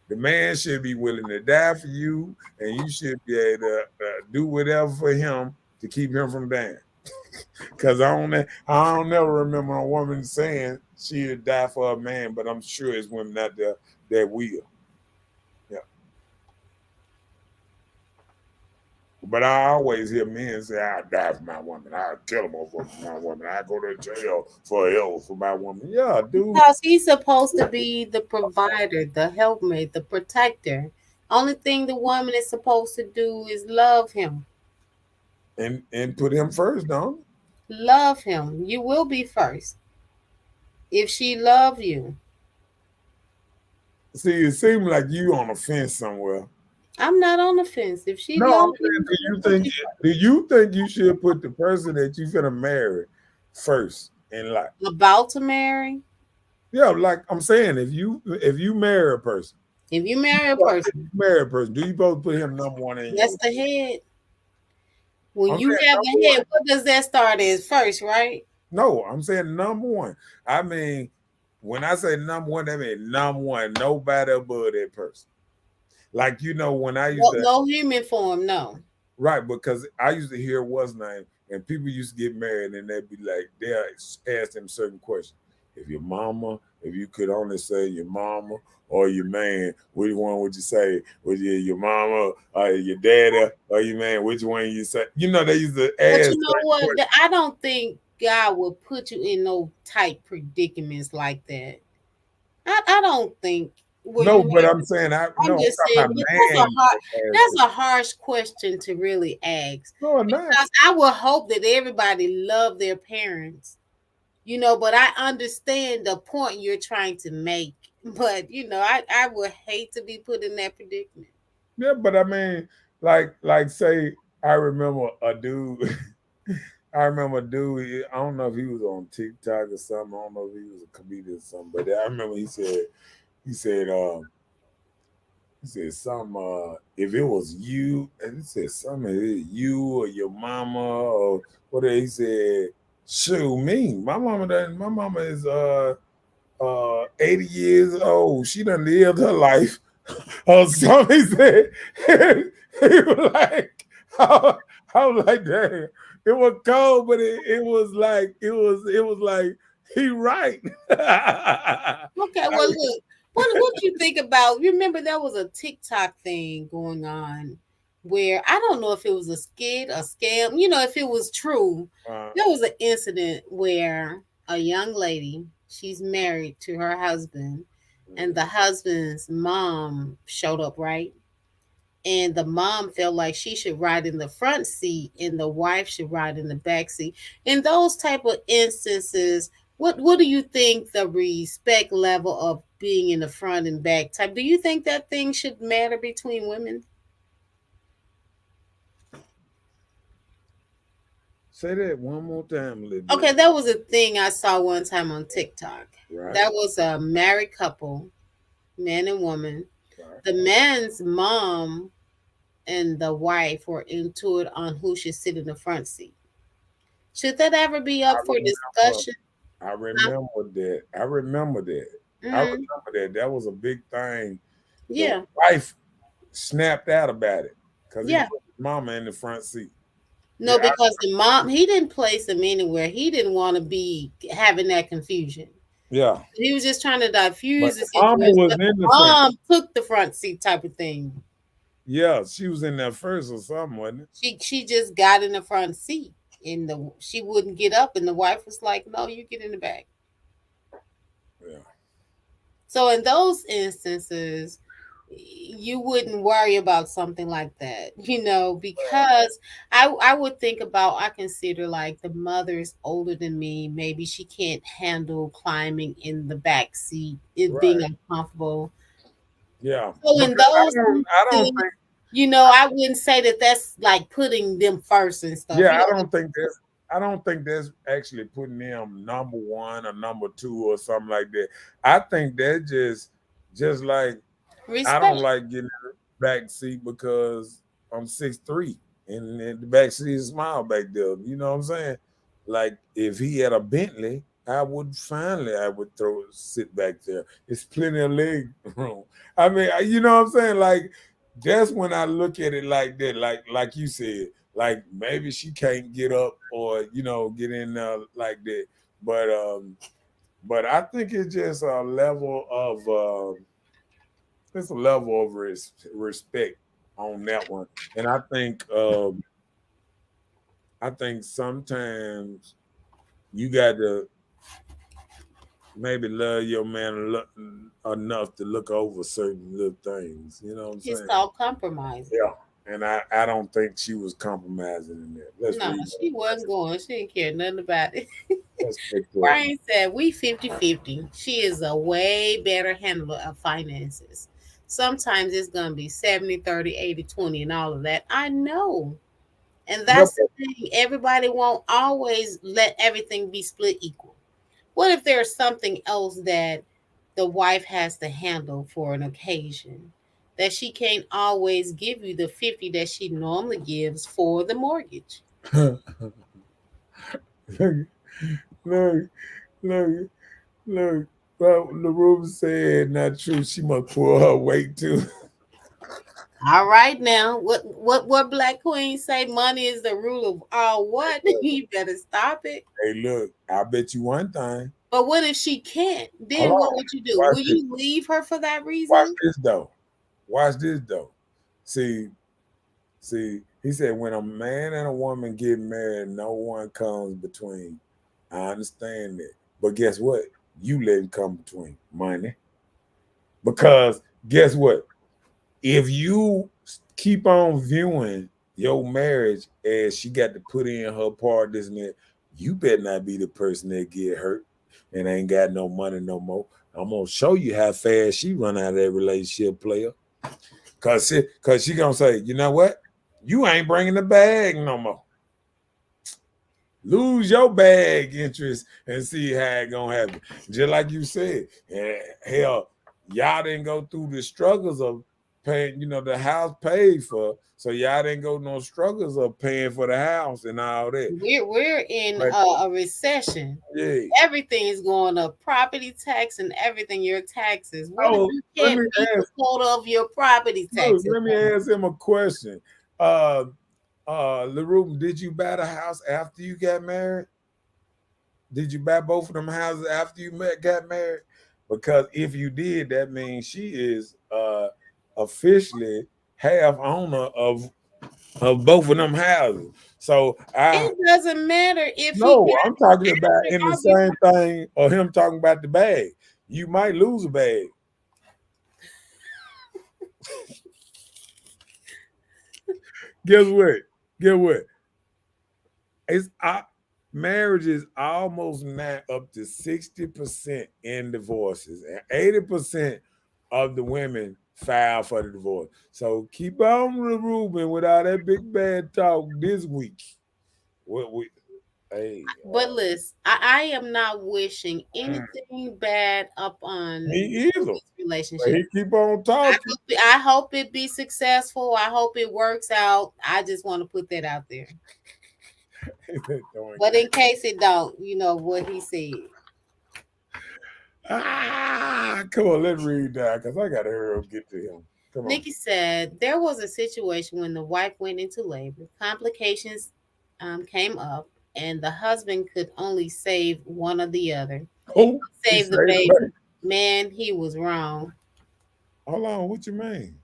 The man should be willing to die for you, and you should be able to do whatever for him to keep him from dying. Because I don't never remember a woman saying she'd die for a man, but I'm sure it's women out there that will. Yeah. But I always hear men say, I'll die for my woman. I'll kill him over for my woman. I'll go to jail forever for my woman. Yeah, dude. Because he's supposed to be the provider, the helpmate, the protector. Only thing the woman is supposed to do is love him. And put him first, don't you? Love him. You will be first. If she love you. See, it seems like you on a fence somewhere. I'm not on the fence. If she No, I'm loves saying, you, do you think you should put the person that you finna marry first in life? about to marry, Yeah, like I'm saying, if you marry a person, if you marry a person, do you both put him number one in that's your? the head. When I'm you saying have number a one. head, what does that start as first, right? No, I'm saying number one. I mean, when I say number one, that means number one. Nobody above that person. Like when I used No, to no human form, no. right, because I used to hear what's name, and people used to get married, and they'd be like, they'll ask them certain questions. If you could only say your mama or your man, which one would you say? Would you your mama or your daddy or your man? Which one you say? They used to But ask you know certain what? questions. I don't think God will put you in no tight predicaments like that. I don't think. Well, No, you but know, I'm saying I'm I'm just talking saying about man. that's a harsh question to really ask, No, not. because I would hope that everybody love their parents, but I understand the point you're trying to make. But I would hate to be put in that predicament. Yeah, but I mean, like say I remember a dude. I remember a dude. I don't know if he was on TikTok or something. I don't know if he was a comedian or something. But I remember he said he said something. If it was you, and he said something. You or your mama or whatever. He said, "Shoot me, my mama doesn't. My mama is 80 years old. She done lived her life." Or something. He said, he was like, I was like, damn, it was cold, but it was like, it was like, he right. Okay, well, look, what you think about? Remember, there was a TikTok thing going on where I don't know if it was a skit, a scam. If it was true, there was an incident where a young lady, she's married to her husband, and the husband's mom showed up, right? And the mom felt like she should ride in the front seat and the wife should ride in the back seat. In those type of instances, what do you think the respect level of being in the front and back type? Do you think that thing should matter between women? Say that one more time a little Okay, bit. that was a thing I saw one time on TikTok. Right, That was a married couple, man and woman. right. The man's mom and the wife were into it on who should sit in the front seat. Should that ever be I up for remember, discussion? I Huh? remember that. I remember that. I Mhm. remember that. That was a big thing. The Yeah, wife snapped out about it because he yeah. put his mama in the front seat. No, Yeah, because the mom, he didn't place him anywhere. He didn't want to be having that confusion. yeah. He was just trying to But diffuse the the mama situation. was But the in the front. mom took the front seat type of thing. Yeah, she was in there first or something, wasn't it? She just got in the front seat, and she wouldn't get up, and the wife was like, "No, you get in the back." Yeah. So in those instances, you wouldn't worry about something like that, because I would think about, I consider like the mother's older than me. Maybe she can't handle climbing in the back seat, it being Right. uncomfortable. Yeah. So in Because those I don't instances, think I wouldn't say that that's like putting them first and stuff. yeah, I don't think that's actually putting them number one or number two or something like that. I think that just like I Respect. don't like getting in the back seat because I'm 6'3" and the back seat is small back there. You know what I'm saying? Like if he had a Bentley, I would sit back there. It's plenty of leg room. I mean, you know what I'm saying? Like that's when I look at it like that. Like you said, like maybe she can't get up or get in there like that. But but I think it's just a level of respect on that one. And I think sometimes you got to maybe love your man enough to look over certain little things. You know what I'm It's saying? called compromising. Yeah. And I don't think she was compromising in that. Let's No, read she wasn't going. She didn't care nothing about it. let's pick that. Brian said, we 50-50. She is a way better handler of finances. sometimes it's going to be 70, 30, 80, 20, and all of that. I know. And Yep. that's the thing. Everybody won't always let everything be split equal. What if there's something else that the wife has to handle for an occasion that she can't always give you the 50 that she normally gives for the mortgage? look, look, look, look. Well, LaRue said not true. She must pull her weight too. All right now, what Black Queen say? Money is the rule of all. What? You better stop it. Hey, look, I bet you one thing. But what if she can't? Hold Then what on. would you do? Watch Will this. you leave her for that Watch reason? this though. Watch this though. See, he said when a man and a woman get married, no one comes between. I understand that. But guess what? You let it come between money. Because guess what? If you keep on viewing your marriage as she got to put in her part, this and that, you better not be the person that get hurt and ain't got no money no more. I'm gonna show you how fast she run out of that relationship, player. Cause she gonna say, you know what? You ain't bringing the bag no more. Lose your bag interest and see how it gonna happen. Just like you said, hell, y'all didn't go through the struggles of paying, the house paid for. So y'all didn't go no struggles of paying for the house and all that. We're in But a recession. yeah. Everything is going up. Property tax and everything, your taxes. What if Oh, you let can't me meet the ask. quota of your property Look, taxes? let me ask him a question. LaRue, did you buy the house after you got married? Did you buy both of them houses after you got married? Because if you did, that means she is officially half owner of both of them houses. So It doesn't matter if he no, got I'm talking about after in the all your same thing or him talking about the bag. You might lose a bag. Guess what? Guess what? It's marriage is almost now up to 60% in divorces, and 80% of the women file for the divorce. So keep on Ruben with all that big bad talk this week. What we hey But listen, I am not wishing mm, anything bad upon me either. this But relationship. he keep on talking. I hope it be successful. I hope it works out. I just want to put that out there. But in case it don't, you know what he said. Come on, let's read that because I gotta hurry up get to him. Come on. Nikki said there was a situation when the wife went into labor. Complications came up, and the husband could only save one or the other. Oh, Save the baby. Man, he was wrong. Hold on, what you mean?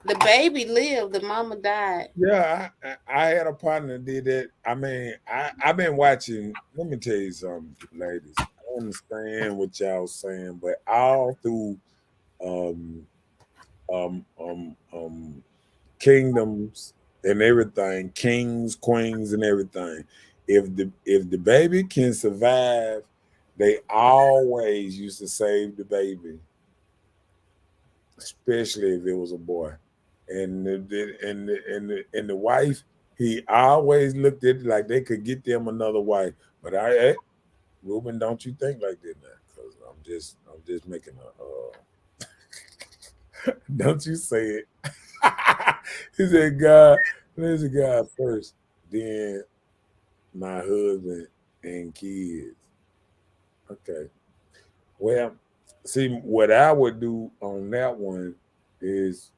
The baby lived, the mama died. Yeah, I had a partner that did that. I mean, I've been watching. Let me tell you something, ladies. I understand what y'all saying, but all through um um um um kingdoms and everything, kings, queens, and everything. If the baby can survive, they always used to save the baby, especially if it was a boy. And the wife, he always looked at it like they could get them another wife. But Ruben, don't you think like that now? Because I'm just making don't you say it. He said, God, there's a God first, then my husband and kids. Okay. Well, see, what I would do on that one is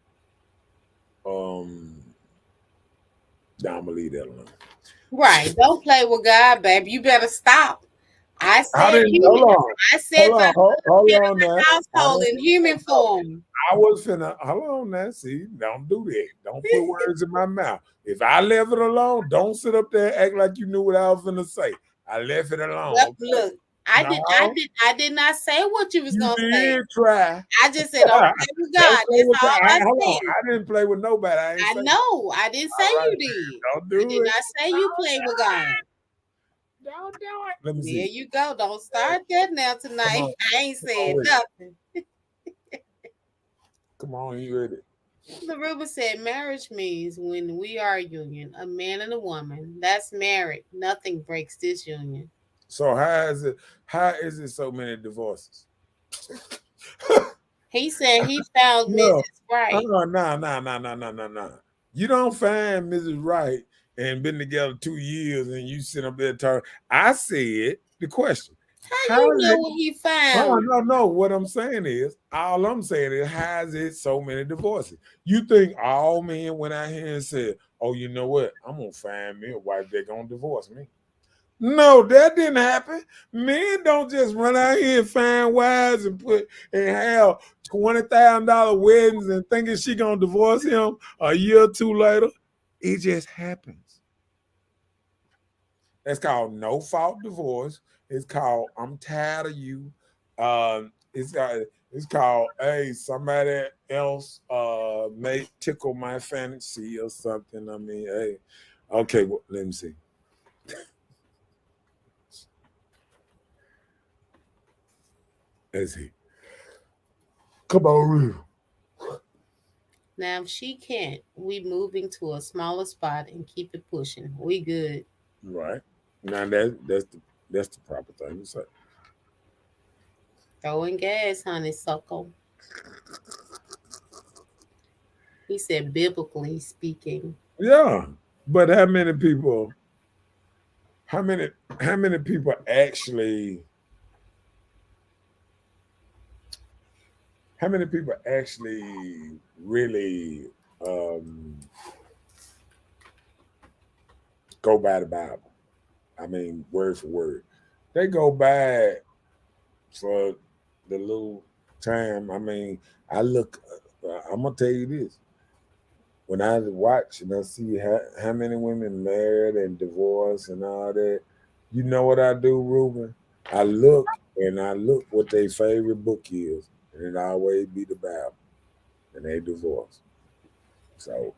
I'm gonna leave that alone. Right. Don't play with God, baby. You better stop. I I said didn't human. hold on. I said Hold on now. household in human form. I was finna hold on now. See, don't do that. Don't put words in my mouth. If I left it alone, don't sit up there and act like you knew what I was finna say. I left it alone. Look, Okay? look. I did not say what you was You gonna say. did try. I just said don't play with God. That's all I hold on. said. I didn't play with nobody. I know. I didn't say you did. Don't do I did it. not say you play with God. Don't do it. Let me see. There you go. Don't start that now tonight. I ain't said nothing. Come on, you ready? LaRuba said marriage means when we are a union, a man and a woman, that's married. Nothing breaks this union. So how is it? How is it so many divorces? He said he found No, Mrs. Right. no. You don't find Mrs. Right and been together 2 years and you sit up there talking. I said the question. How How you is know it? what he Oh, found? no. What I'm saying is, all I'm saying is, how is it so many divorces? You think all men went out here and said, "Oh, you know what? I'm gonna find me a wife that gonna divorce me." No, that didn't happen. Men don't just run out here and find wives and put and have $20,000 weddings and thinking she gonna divorce him a year or two later. It just happens. That's called no fault divorce. It's called I'm tired of you. It's called hey, somebody else may tickle my fantasy or something. I mean, hey, okay, well, let me see. Let's see. Come on, real. Now, if she can't, we moving to a smaller spot and keep it pushing. We good. Right. Now that's the proper thing to say. Throwing gas, honeysuckle. He said, biblically speaking. Yeah. But how many how many people actually how many people actually really um, go by the Bible? I mean, word for word. They go by it for the little time. I mean, I look. I'm gonna tell you this: when I watch and I see how many women married and divorced and all that, you know what I do, Ruben? I look and I look what their favorite book is, and it always be the Bible, and they divorce. So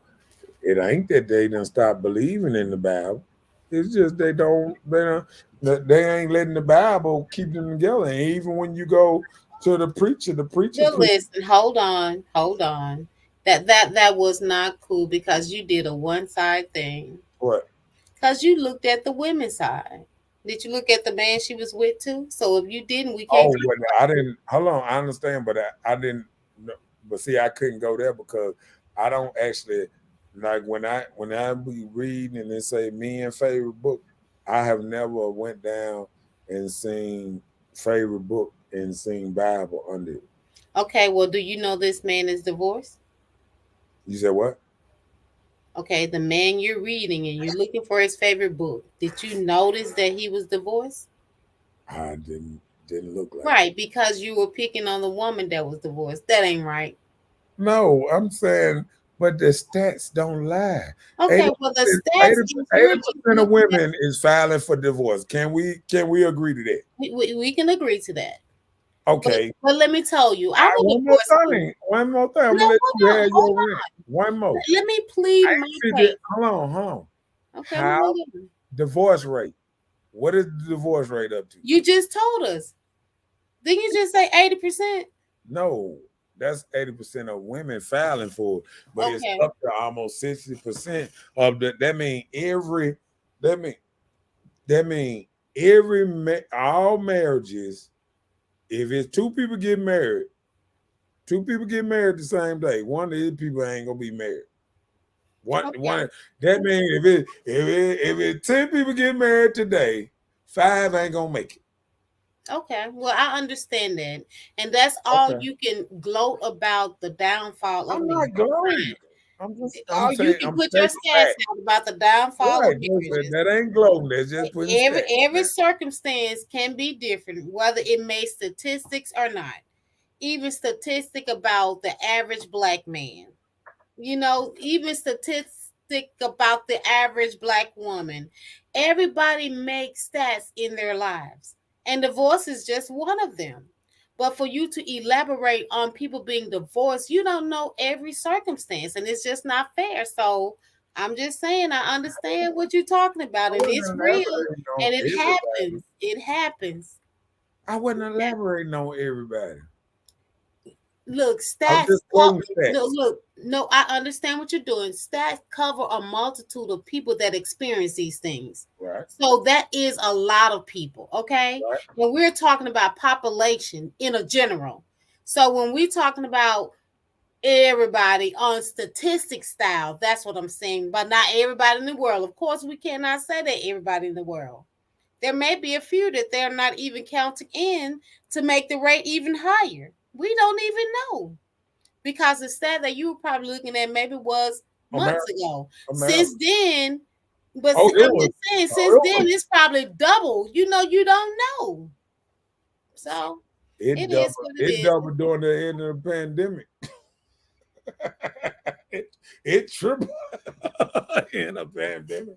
it ain't that they done stop believing in the Bible. It's just they ain't letting the Bible keep them together. And even when you go to the preacher But preach listen, hold on. That was not cool because you did a one side thing. what? Because you looked at the women's side. Did you look at the man she was with too? So if you didn't, we can't Oh, talk but about I didn't. Hold on, I understand, but I didn't. But see, I couldn't go there because I don't actually like when I be reading and they say men favorite book. I have never went down and seen favorite book and seen Bible under it. it. Okay, well, do you know this man is divorced? You said what? Okay, the man you're reading and you're looking for his favorite book. Did you notice that he was divorced? I didn't look like it. Right, because you were picking on the woman that was divorced. That ain't right. No, I'm saying, but the stats don't lie. Okay, 80 well, the percent, stats, if you're just 80% of looking at, women is filing for divorce. Can we agree to that? we can agree to that. But, Okay. but let me tell you, All I'm right, a divorce queen. One more thing. I'm No, gonna let you hold on, have hold your rant. on. One more. Let me plead I my ain't figured. case. Hold on. Okay, I'm How gonna hold on. divorce rate? What is the divorce rate up to? You just told us. Didn't you just say 80%? No, that's 80% of women filing for it, but it's Okay. up to almost 60% of the. That mean that mean all marriages. If it's two people get married the same day. One of these people ain't gonna be married. Okay. One that means if it 10 people get married today, five ain't gonna make it. Okay. Well, I understand that. And that's all Okay. you can gloat about the downfall of I'm not marriage. gloating. Fine. I'm Or you saying can I'm put your stating stats fact. out about the downfall of Right. marriages. That ain't gloating. That's just putting Every stats. every circumstance can be different, whether it makes statistics or not. Even statistic about the average black man. Even statistic about the average black woman. Everybody makes stats in their lives, and divorce is just one of them. But for you to elaborate on people being divorced, you don't know every circumstance, and it's just not fair. So I'm just saying, I understand what you're talking I about, and wasn't it's real, elaborating on and it everybody. happens. It happens. I wasn't Yeah. elaborating on everybody. look, I'm stats. just quoting No, stats. look, no, I understand what you're doing. Stats cover a multitude of people that experience these things. Right, So that is a lot of people, okay? right. When we're talking about population in a general. So when we're talking about everybody on statistic style, that's what I'm saying, but not everybody in the world. Of course, we cannot say that everybody in the world. There may be a few that they're not even counting in to make the rate even higher. We don't even know because the stat that you were probably looking at maybe was months America, ago. America. Since then, but Oh, it I'm was. just saying, Oh, since it then was. it's probably double. You don't know. So It it is doubled. what it It is. doubled during the end of the pandemic. it tripled in a pandemic.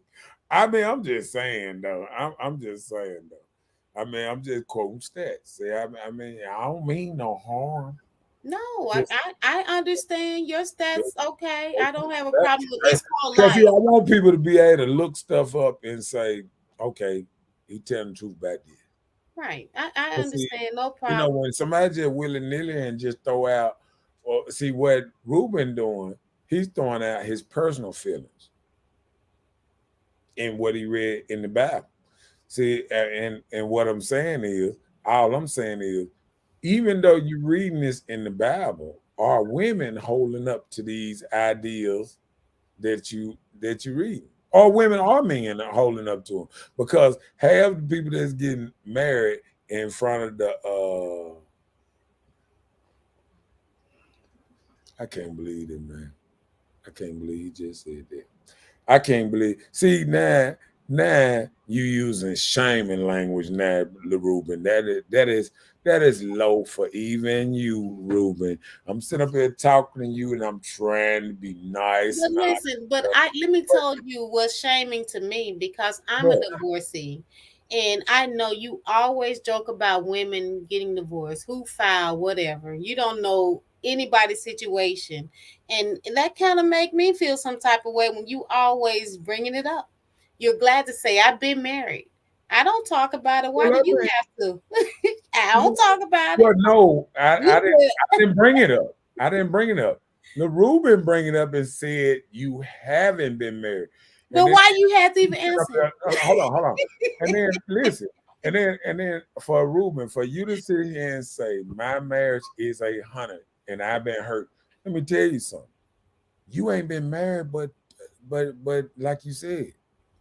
I mean, I'm just saying though. I'm just saying though. I mean, I'm just quoting stats. See, I mean, I don't mean no harm. No, Just, I understand your stats. just Okay, I don't have a problem with it's called because life. see, I want people to be able to look stuff up and say, okay, he telling the truth back then. Right. I But see, understand, no you know, problem. when somebody just willy nilly and just throw out, or see what Ruben doing, he's throwing out his personal feelings in what he read in the Bible. See, and what I'm saying is, all I'm saying is, even though you're reading this in the Bible, are women holding up to these ideals that you read? Or women or men are holding up to them? Because half the people that's getting married in front of the I can't believe it, man. I can't believe he just said that. I can't believe. See now you using shaming language now, Ruben. That is low for even you, Ruben. I'm sitting up here talking to you, and I'm trying to be nice But and all. listen, but let me tell you what's shaming to me because I'm a But divorcee. And I know you always joke about women getting divorced, who filed, whatever. You don't know anybody's situation. And that kind of make me feel some type of way when you always bringing it up. You're glad to say, I've been married. I don't talk about it. Why well, do I you mean, have to? I don't talk about it. well, no, I You didn't. good. I didn't bring it up. I didn't bring it up. The Ruben bring it up and said you haven't been married, and But then why you have to you even sit up answer? there, hold on, and then listen, and then for Ruben, for you to sit here and say my marriage is 100 and I've been hurt. Let me tell you something. You ain't been married, but like you said,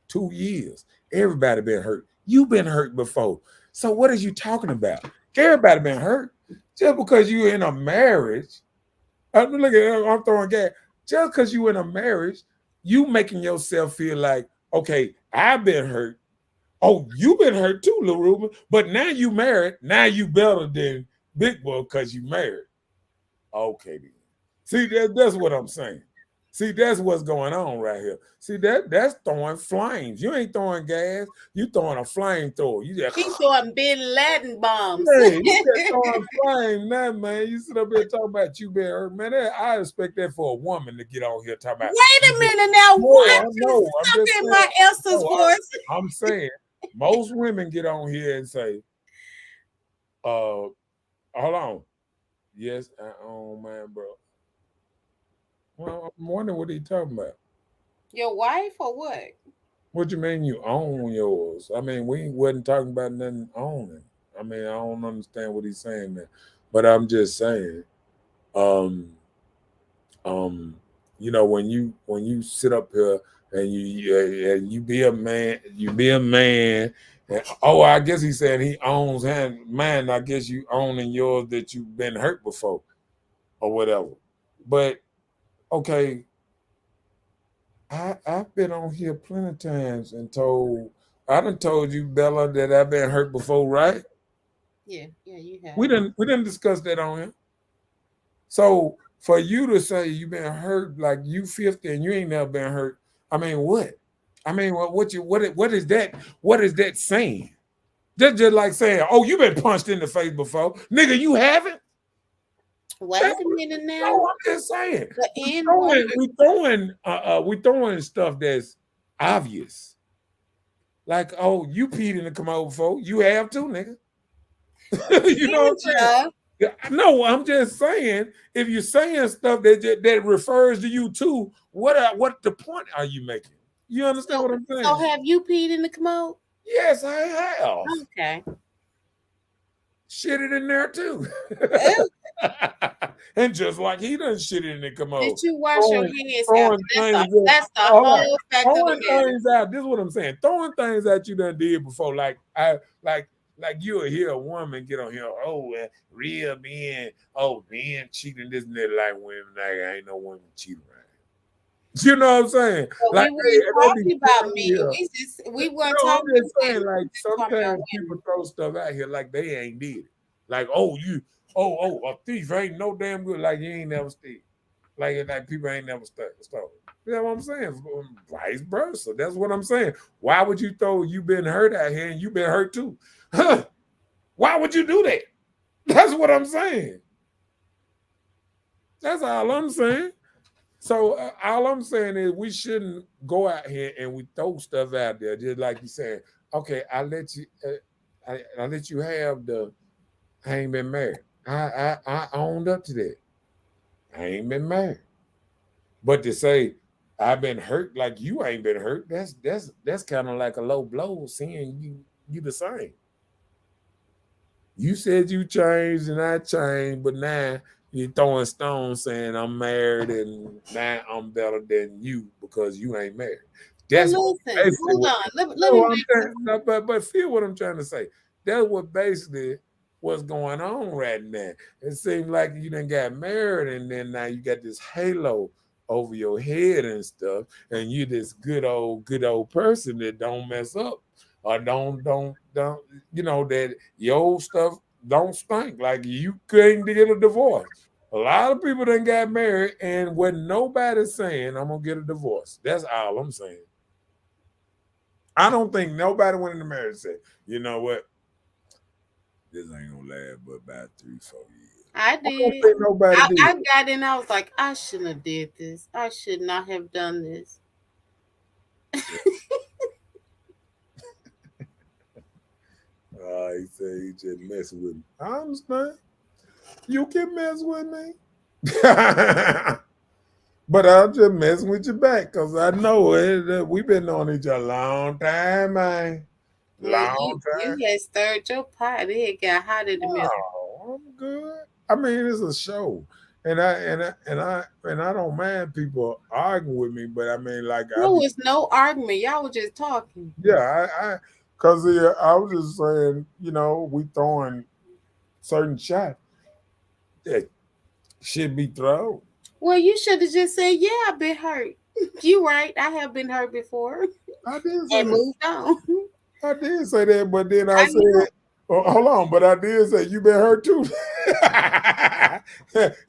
2 years. Everybody been hurt. You've been hurt before. So what are you talking about? Everybody been hurt. Just because you in a marriage, look at I'm throwing gas. Just because you in a marriage, you making yourself feel like, okay, I've been hurt. Oh, you been hurt too, Lil Ruben. But now you married. Now you better than Big Boy because you married. Okay, then. See, that's what I'm saying. See, that's what's going on right here. See, that's throwing flames. You ain't throwing gas. You throwing a flamethrower. You just He throwing Bin Laden bombs. hey, Wait you just throwing flame now, man. You sit up here talking about you being hurt, man. I expect that for a woman to get on here talking about. a minute now. No, What? I know. I'm Stop just in saying. my Esther's No, voice. I'm saying most women get on here and say, hold on. Yes, oh man, bro. Well, I'm wondering what he talking about. Your wife or what? What you mean you own yours? I mean, we wasn't talking about nothing owning. I mean, I don't understand what he's saying there. But I'm just saying, um, um, when you sit up here and you be a man, you be a man. And, oh, I guess he said he owns him. Man, I guess you owning yours that you've been hurt before or whatever. But okay, I've been on here plenty of times and I done told you, Bella, that I've been hurt before, right? Yeah, you have. We didn't discuss that on here. So for you to say you've been hurt like you 50 and you ain't never been hurt, I mean what? I mean what is that? What is that saying? That's just like saying, oh, you been punched in the face before. Nigga, you haven't? Wait a minute now. No, I'm just saying. The We N throwing, word. we throwing stuff that's obvious. Like, oh, you peed in the commode before. You have too, nigga. You know what I'm saying? Ninja. Yeah, no, I'm just saying, if you're saying stuff that refers to you too, what the point are you making? You understand what I'm So saying? have you peed in the commode? Yes, I have. Okay. Shit it in there too. Ew. And just like he done shit it in the commode. Did you wash your Throwing, hands throwing after? things at, That's the hold on. whole fact of Throwing the matter. things out. This is what I'm saying. Throwing things that you done did before. Like you'll hear a woman get on here, oh, real men, oh, men cheating this and that, like women, like ain't no women cheating around. You know what I'm saying? But Like we weren't they be talking about throwing me. here. We weren't No, I'm talking just about saying, men. like We just talking about sometimes women. people throw stuff out here like they ain't did it. Like, a thief ain't no damn good. Like you ain't never steal. Like people ain't never stole. You know what I'm saying? Vice versa. That's what I'm saying. Why would you throw you been hurt out here and you been hurt too? Huh? Why would you do that? That's what I'm saying. That's all I'm saying. So all I'm saying is we shouldn't go out here and we throw stuff out there just like you saying. Okay, I let you. I let you have the. I ain't been married. I owned up to that. I ain't been married. But to say I've been hurt like you ain't been hurt, that's kind of like a low blow. Seeing you the same. You said you changed and I changed, but now you're throwing stones saying I'm married and now I'm better than you because you ain't married. But That's listen, basically hold what, on. Let no, me I'm make saying, no, but feel what I'm trying to say. That's what basically what's going on right now. It seems like you done got married and then now you got this halo over your head and stuff, and you this good old person that don't mess up or don't that your old stuff don't stink. Like you couldn't get a divorce. A lot of people done got married and what nobody's saying, I'm gonna get a divorce. That's all I'm saying. I don't think nobody went into marriage and said, you know what, this ain't gonna last but about 3-4 years. I I don't did. think nobody did. I got in. I was like, I shouldn't have did this. I should not have done this. He said he just messing with me. I understand. You can mess with me. But I'm just messing with you back because I know it. We've been on each other a long time, man. Well, Long time. you had stirred your pot. It got hot in the middle. Oh, I'm good. I mean, it's a show. And I don't mind people arguing with me, but I mean, like I There be was no argument. Y'all were just talking. because I was just saying, we throwing certain shots that should be thrown. Well, you should have just said, "Yeah, I've been hurt." You right. I have been hurt before, I did say and that. moved on. I did say that, but then I I know. said, oh, hold on, but I did say you been hurt too.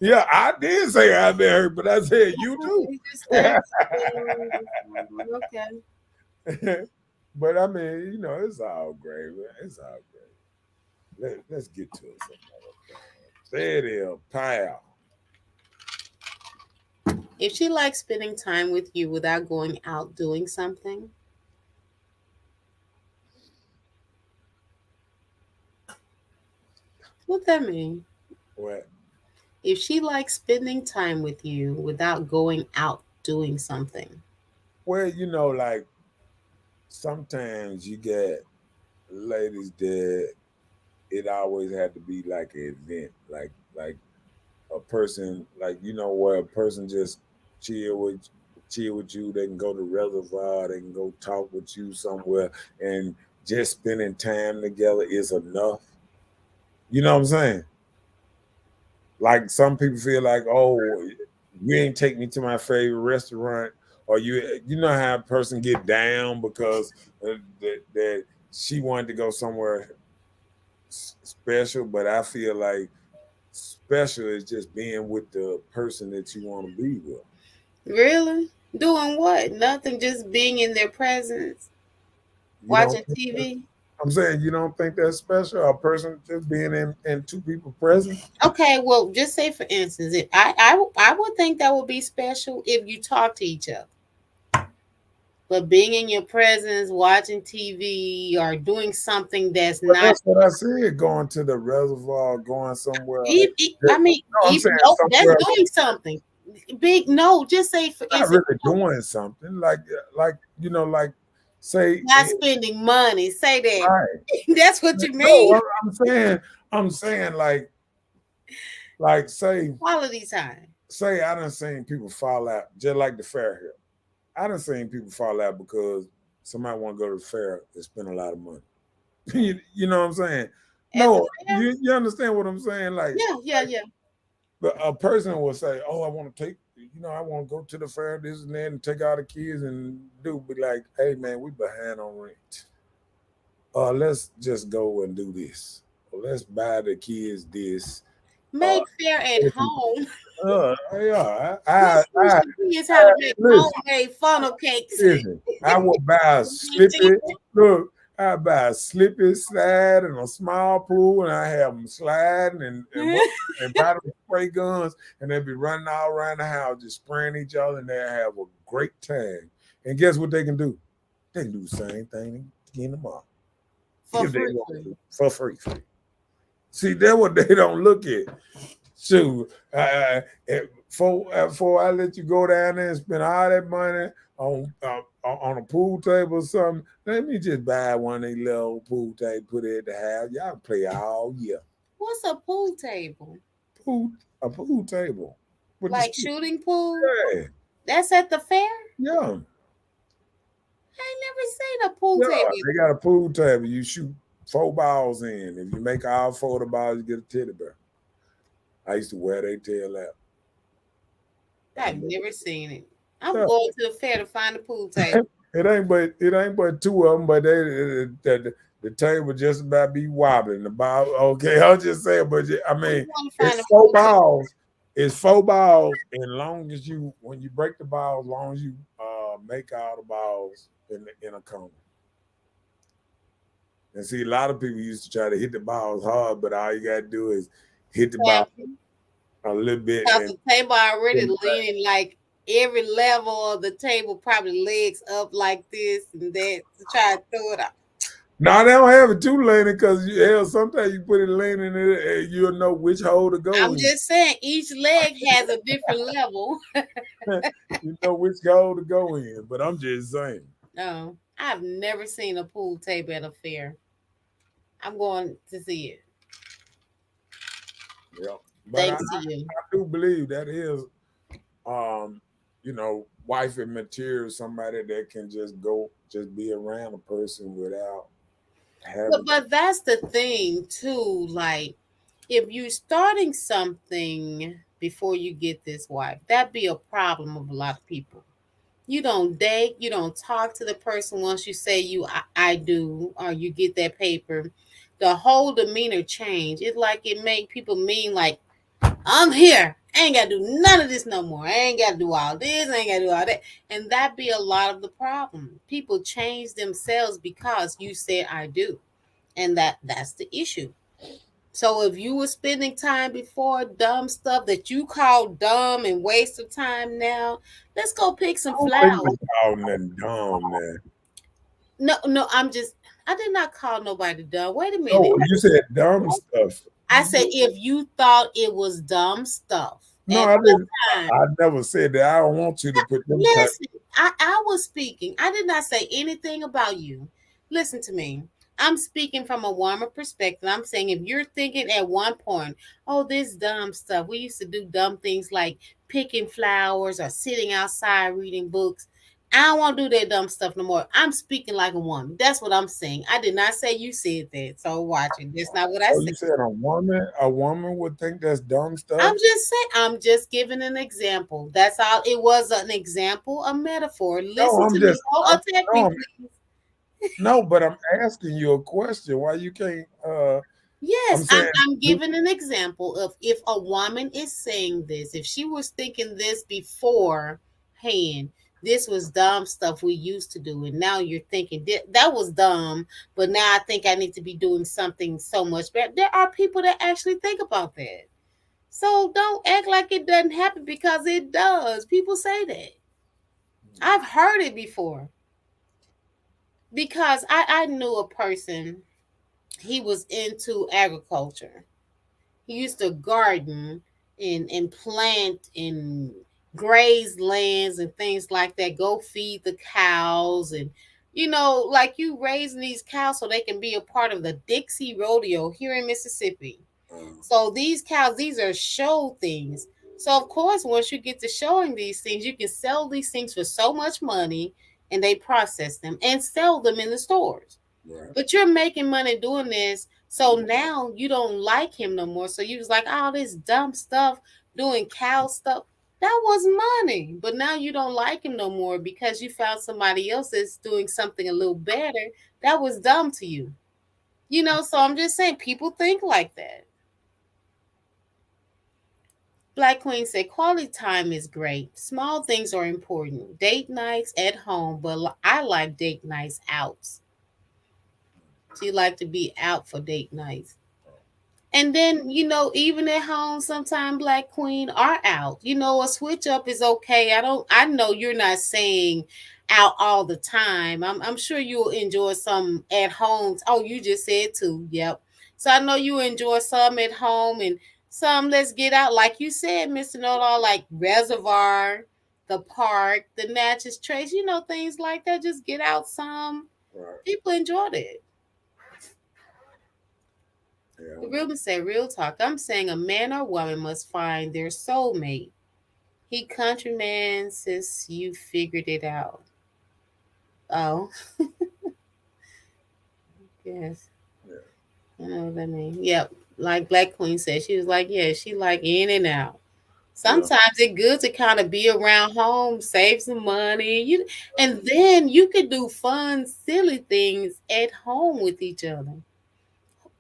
Yeah, I did say I've been hurt, but I said you too. You just started okay. But I mean, it's all great, man. It's all great. Let's get to it. Say it is, pal. If she likes spending time with you without going out doing something, what that mean? What? If she likes spending time with you without going out doing something, Well, like sometimes you get ladies that it always had to be like an event, like a person, like where a person just chill with chill with you. They can go to reservoir, they can go talk with you somewhere, and just spending time together is enough. You know what I'm saying? Like some people feel like, oh, you ain't take me to my favorite restaurant, or you know how a person get down because that she wanted to go somewhere special, but I feel like special is just being with the person that you want to be with. really doing what? Nothing. Just being in their presence, You don't watching think TV. I'm saying you don't think that's special? A person just being in two people present? Okay, well, just say for instance, I would think that would be special if you talk to each other. But being in your presence, watching TV, or doing something that's But not, that's what I said. Going to the reservoir, going somewhere. I mean, No, I'm even saying no, that's somewhere doing something. Big no, just say for not instance, really doing something. Like like say not spending money. Say that. right. That's what you mean. No, I'm saying like Quality time. say I done seen people fall out just like the fair here. I done seen people fall out because somebody want to go to the fair and spend a lot of money. You know what I'm saying? At the No, fair? you understand what I'm saying? Yeah. But a person will say, "Oh, I want to take, I want to go to the fair, this and that, and take all the kids and do." Be like, "Hey, man, we behind on rent. Let's just go and do this. Or let's buy the kids this. Uh, Make fair at home. yeah, Let's teach the kids how to make listen, homemade funnel cakes. listen. I will buy a slippy. Look, I buy a slippy slide and a small pool, and I have them sliding and buy them spray guns, and they be running all around the house, just spraying each other, and they have a great time. And guess what they can do? They can do the same thing again tomorrow For if they free. want to, for free. See, that's what they don't look at. Shoot, before I let you go down there and spend all that money on a pool table or something, let me just buy one of these little pool tables, put it at the house. Y'all play all year. What's a pool table? A pool table. With Like the shooting pool? yeah, That's at the fair? yeah, I ain't never seen a pool yeah. table. They got a pool table. You shoot 4 balls in. If you make all 4 of the balls, you get a teddy bear. I used to wear their tail out. I've never seen it. I'm Yeah. going to the fair to find a pool table. It ain't but 2 of them, but the table just about be wobbling. The ball, okay, I'll just say, but I mean, want to find it's a 4 pool table. balls. It's 4 balls, and long as when you break the ball, as long as you make all the balls in a cone. And see, a lot of people used to try to hit the balls hard, but all you gotta do is hit the ball a little bit. Because And the table already leaning like every level of the table, probably legs up like this and that to try to throw it out. no, they don't have it too leaning because sometimes you put it leaning in it and you'll know which hole to go I'm in. just saying each leg has a different level. You know which hole to go in, but I'm just saying. No, I've never seen a pool table at a fair. I'm going to see it. Yeah. But Thanks to you. I do believe that is wifey material, somebody that can just be around a person without having But that's the thing too. Like, if you're starting something before you get this wife, that'd be a problem of a lot of people. You don't date, you don't talk to the person once you say I do, or you get that paper. The whole demeanor change. It's like it make people mean like, I'm here. I ain't gotta do none of this no more. I ain't gotta do all this. I ain't gotta do all that. And that be a lot of the problem. People change themselves because you said I do. And that's the issue. So if you were spending time before dumb stuff that you call dumb and waste of time now, let's go pick some flowers. call nothing dumb, man. No, I did not call nobody dumb. Wait a minute. Oh, you said dumb stuff. I said if you thought it was dumb stuff. No, at I the didn't. time, I never said that. I don't want you to put them type. listen, I was speaking. I did not say anything about you. Listen to me. I'm speaking from a woman perspective. I'm saying if you're thinking at one point, oh, this dumb stuff. We used to do dumb things like picking flowers or sitting outside reading books. I don't want to do that dumb stuff no more. I'm speaking like a woman. That's what I'm saying. I did not say you said that. So watch it. That's not what I Oh, said. you said a woman would think that's dumb stuff. I'm just saying, I'm just giving an example. That's all. It was an example, a metaphor. Listen I'm to just- me. Don't attack me, I'm- please. No, but I'm asking you a question. Why you can't? Yes, I'm saying- I'm giving an example of if a woman is saying this, if she was thinking this beforehand, this was dumb stuff we used to do, and now you're thinking that was dumb, but now I think I need to be doing something so much better. There are people that actually think about that. So don't act like it doesn't happen because it does. People say that. I've heard it before. because I knew a person, he was into agriculture. He used to garden and plant and graze lands and things like that. Go feed the cows and like you raising these cows so they can be a part of the Dixie Rodeo here in Mississippi. So these cows, these are show things. So of course, once you get to showing these things, you can sell these things for so much money, and they process them and sell them in the stores. Right. But you're making money doing this. So now you don't like him no more. So you was like, all this dumb stuff, doing cow stuff. That was money. But now you don't like him no more because you found somebody else that's doing something a little better. That was dumb to you. So I'm just saying people think like that. Black Queen said quality time is great. Small things are important. Date nights at home, but I like date nights out. She like to be out for date nights. And then, even at home, sometimes Black Queen are out. A switch up is okay. I know you're not saying out all the time. I'm sure you'll enjoy some at home. Oh, you just said too. Yep. So I know you enjoy some at home and some let's get out. Like you said, Mr. Know-It-All, like Reservoir, the park, the Natchez Trace, things like that. Just get out some. Right. People enjoyed it. Yeah. Ruben said, real talk. I'm saying a man or woman must find their soulmate. He countryman since you figured it out. Oh. Yes. Yeah. I know what I mean. Yep. Like Black Queen said, she was like, yeah, she like in and out. Sometimes it's good to kind of be around home, save some money, and then you could do fun, silly things at home with each other.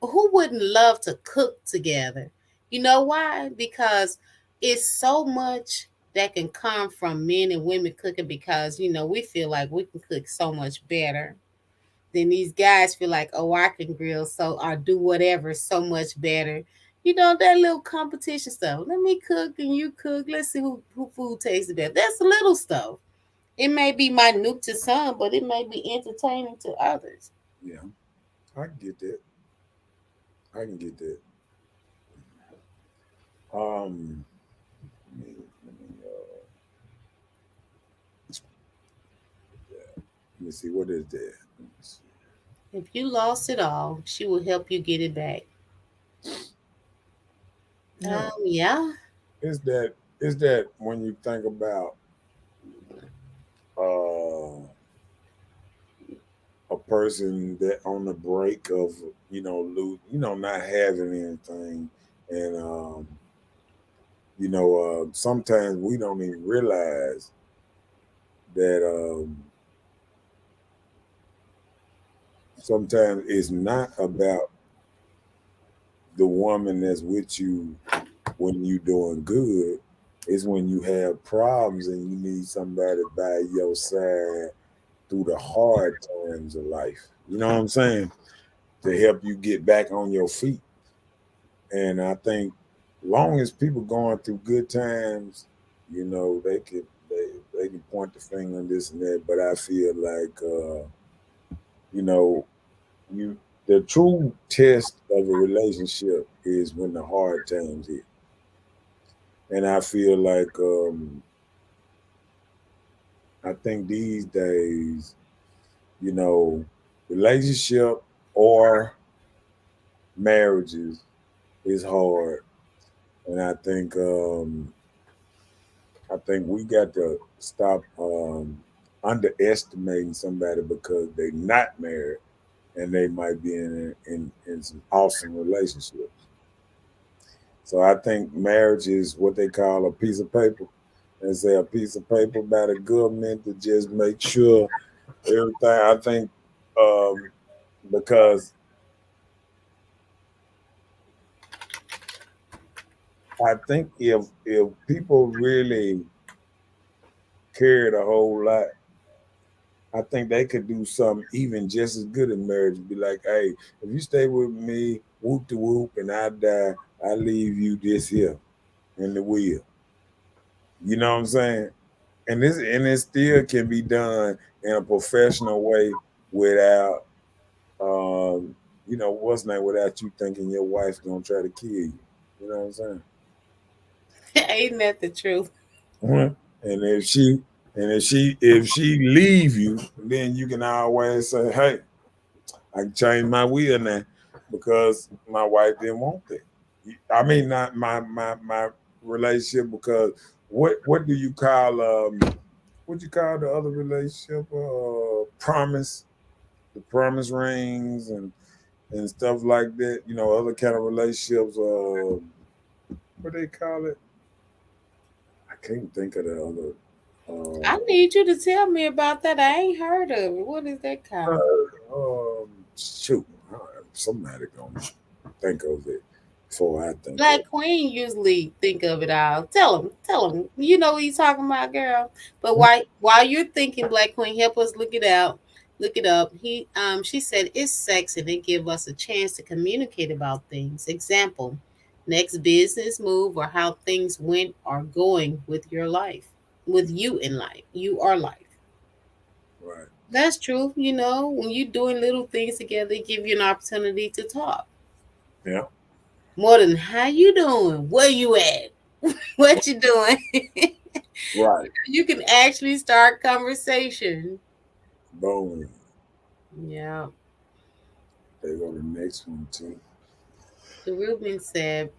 Who wouldn't love to cook together? You know why? Because it's so much that can come from men and women cooking because, we feel like we can cook so much better than these guys feel like, oh, I can grill so or do whatever so much better. That little competition stuff. Let me cook and you cook. Let's see who food tastes the best. That's little stuff. It may be minute to some, but it may be entertaining to others. Yeah. I can get that. I can get that. Let me, let me see what is that. Let me see. If you lost it all, she will help you get it back. Yeah. Yeah. Is that when you think about uh a person that on the break of not having anything, and sometimes we don't even realize that sometimes it's not about the woman that's with you when you doing good. It's when you have problems and you need somebody by your side through the hard times of life. You know what I'm saying? To help you get back on your feet. And I think long as people going through good times, they can point the finger and this and that. But I feel like you know, you the true test of a relationship is when the hard times hit. And I feel like I think these days, you know, relationship or marriages is hard. And I think we got to stop underestimating somebody because they not married and they might be in some awesome relationships. So I think marriage is what they call a piece of paper. And say a piece of paper by the government to just make sure everything. I think because I think if people really cared a whole lot, I think they could do something even just as good in marriage. Be like, hey, if you stay with me, whoop to whoop, and I die, I leave you this here in the will. You know what I'm saying? And it still can be done in a professional way without what's name, without you thinking your wife's gonna try to kill you. You know what I'm saying? Ain't that the truth? Mhm. And if she leave you, then you can always say, "Hey, I can change my will now because my wife didn't want that." I mean, not my relationship, because what do you call what you call the other relationship? Promise, the promise rings and stuff like that. Other kind of relationships. What they call it? I can't think of the other. I need you to tell me about that. I ain't heard of it. What is that called? Shoot, somebody gonna think of it before I think of Black it. Queen usually think of it all. Tell him. You know what you talking about, girl. But while you're thinking, Black Queen, help us look it out. Look it up. She said it's sex and it give us a chance to communicate about things. Example, next business move or how things went or going with your life, with you in life. You are life. Right. That's true. You know, when you're doing little things together, it give you an opportunity to talk. Yeah. More than how you doing? Where you at? What you doing? Right. You can actually start conversation. Boom. Yeah. They go to the next one too. The Ruben said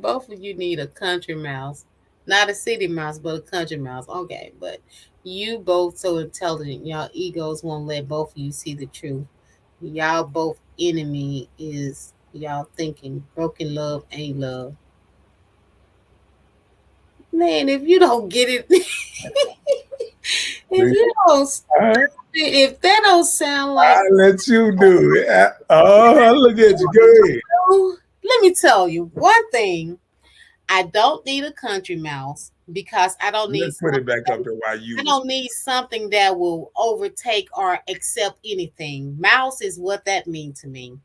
both of you need a country mouse. Not a city mouse, but a country mouse. Okay, but you both so intelligent. Y'all egos won't let both of you see the truth. Y'all both enemy is y'all thinking broken love ain't love. Man, if you don't get it, if you don't, if that don't sound like, I let you do it. Oh, look at you. Go ahead. let me tell you one thing. I don't need a country mouse because Let's put it back up to why you I was. don't need something that will overtake or accept anything. Mouse is what that means to me.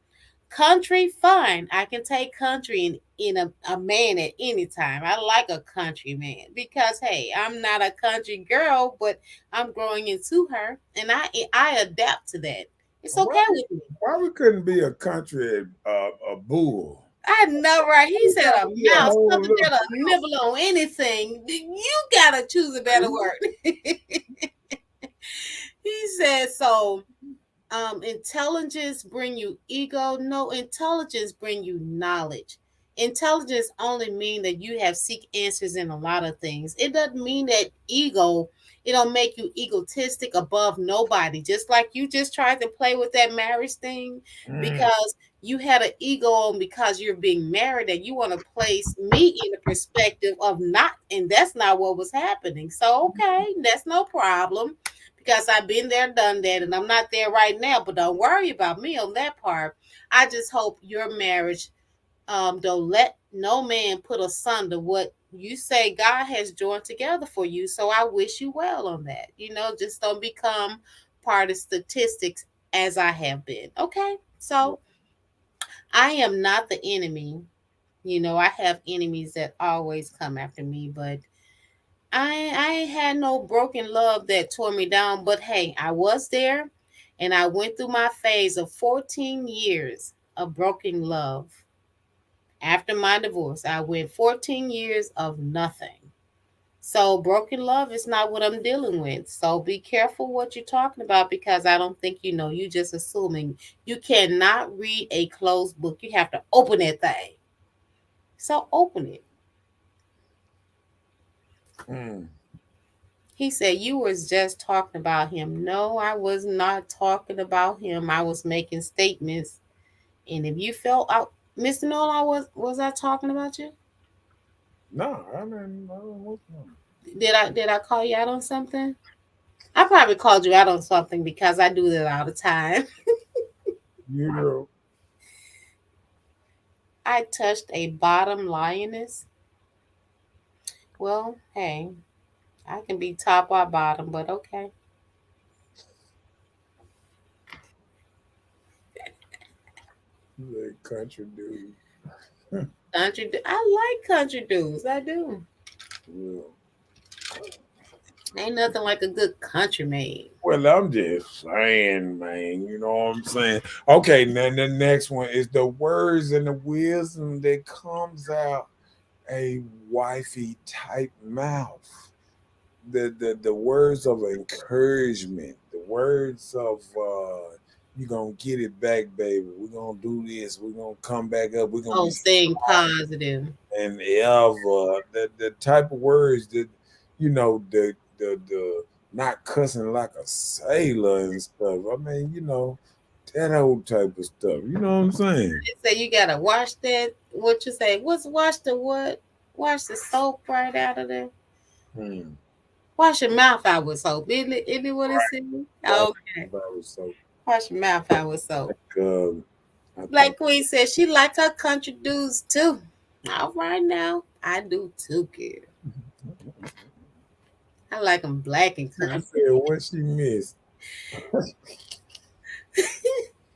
Country, fine. I can take country in a man at any time. I like a country man because hey, I'm not a country girl, but I'm growing into her and I adapt to that. It's Why, okay with me. why we couldn't be a country a bull? I know, right? He said a Be a mouse, whole something little that'll nibble on anything. You gotta choose a better word. He said so. Intelligence bring you ego. No, intelligence bring you knowledge. Intelligence only mean that you have seek answers in a lot of things. It doesn't mean that ego, it don't make you egotistic above nobody. Just like you just tried to play with that marriage thing because you had an ego on because you're being married and you want to place me in the perspective of not, and that's not what was happening. So okay, that's no problem because I've been there, done that, and I'm not there right now. But don't worry about me on that part. I just hope your marriage don't let no man put asunder what you say God has joined together for you. So I wish you well on that. You know, just don't become part of statistics as I have been. Okay, so I am not the enemy. You know, I have enemies that always come after me, but I ain't had no broken love that tore me down, but hey, I was there and I went through my phase of 14 years of broken love. After my divorce, I went 14 years of nothing. So broken love is not what I'm dealing with. So be careful what you're talking about because I don't think you know. You just assuming. You cannot read a closed book. You have to open that thing. So open it. Mm. He said, you was just talking about him. No, I was not talking about him. I was making statements. And if you felt out, Mr. Nolan, was I talking about you? No, I mean, what's wrong? Did I call you out on something? I probably called you out on something because I do that all the time. You know, I touched a bottom lioness. Well, hey, I can be top or bottom, but okay. the country dude. I like country dudes. I do. Yeah. Ain't nothing like a good country man. Well, I'm just saying, man. You know what I'm saying? Okay, then the next one is the words and the wisdom that comes out a wifey type mouth. The words of encouragement, the words of you gonna get it back, baby. We're gonna do this, we're gonna come back up, we're gonna Oh, be staying positive. and ever the type of words that the not cussing like a sailor and stuff. I mean, that old type of stuff. You know what I'm saying? They say you gotta wash that. What you say? What's wash the what? Wash the soap right out of there. Hmm. Wash your mouth out with soap. Isn't it what it says? Right. Okay. That was so Wash your mouth out with soap. I think Black Queen says she like her country dudes too. All right now. I do too, kid. I like them black and I country. said what she missed.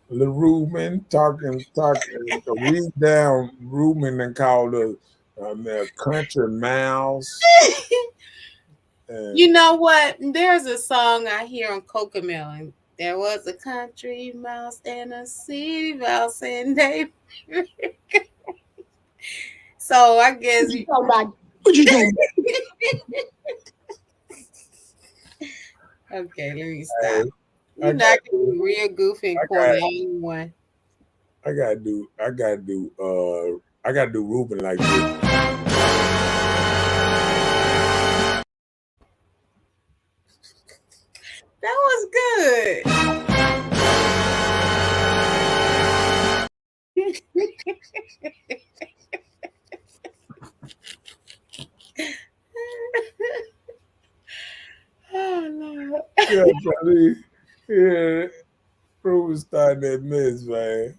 Little Ruben talking, read down Ruben and called her country mouse. And You know what? There's a song I hear on Cocomelon. There was a country mouse and a city mouse, and they. So I guess. What you talking about? What you talking Okay, let me hey, stop. I You're got not gonna be real goofy and I corny. got Anyone. I gotta do Ruben like this. That was good. Oh no. Yeah, Charlie. Yeah, Ruben starting that mess, man.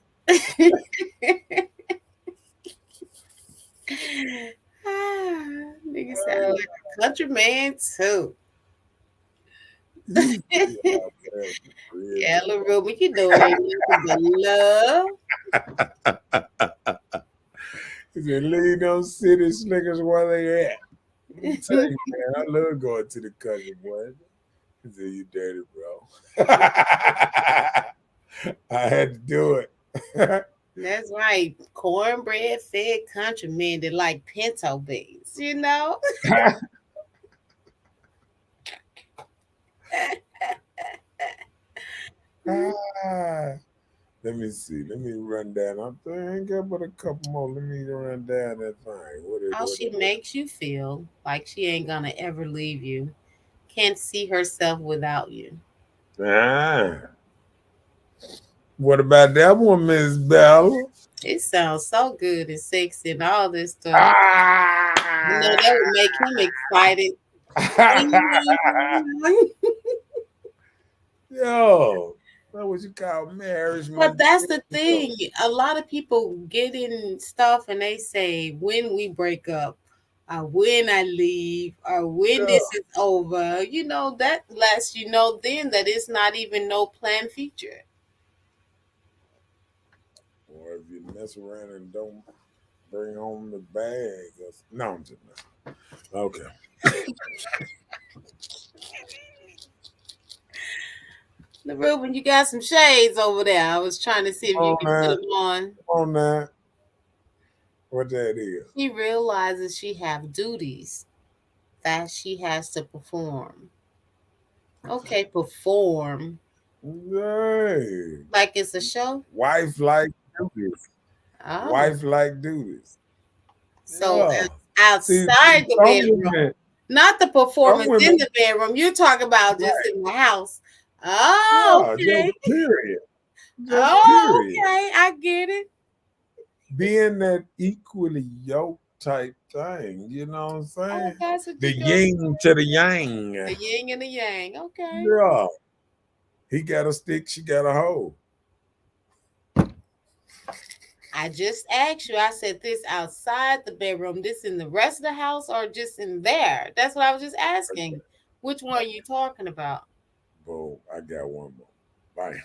Nigga sound like a country man too. You see how bad it Yeah, is. little Ruby, you know it ain't nothing but love. He said, leave those city slickers where they at. Let me tell you, man, I love going to the country, boy. He said, you dirty, bro. I had to do it. That's right. Cornbread fed country men that like pinto beans, you know? Ah, let me see. Let me run down. I ain't got but a couple more. Let me run down that thing. How she makes you feel like she ain't gonna ever leave you. Can't see herself without you. Ah. What about that one, Miss Bella? It sounds so good and sexy and all this stuff. You know, Ah. that would make him excited. Yo, that what you call marriage But that's the material. thing. A lot of people get in stuff and they say when we break up, or when I leave, or when Yeah. this is over. You know, that lets you know then that it's not even no planned feature. Or if you mess around and don't bring home the bag. No, I'm just messing. Okay. Ruben, you got some shades over there. I was trying to see if you On could put that. them on. On that. What that is. She realizes she have duties that she has to perform. Okay, perform. Hey. Like it's a show. Wife like duties. Oh, Wife like duties. so Yeah. See, outside the some bedroom, women, not the some performance in women, the bedroom. You're talking about just right. in the house. Oh, Yeah, okay. just period. Just Oh, period. okay. I get it. Being that equally yoked type thing, you know what I'm Oh, saying? that's what The you're doing. yin to the yang. The yin and the yang. Okay. Yeah. He got a stick, she got a hoe. I just asked you. I said this outside the bedroom. This in the rest of the house or just in there? That's what I was just asking. Which one are you talking about? Boom, I got one more. Bye.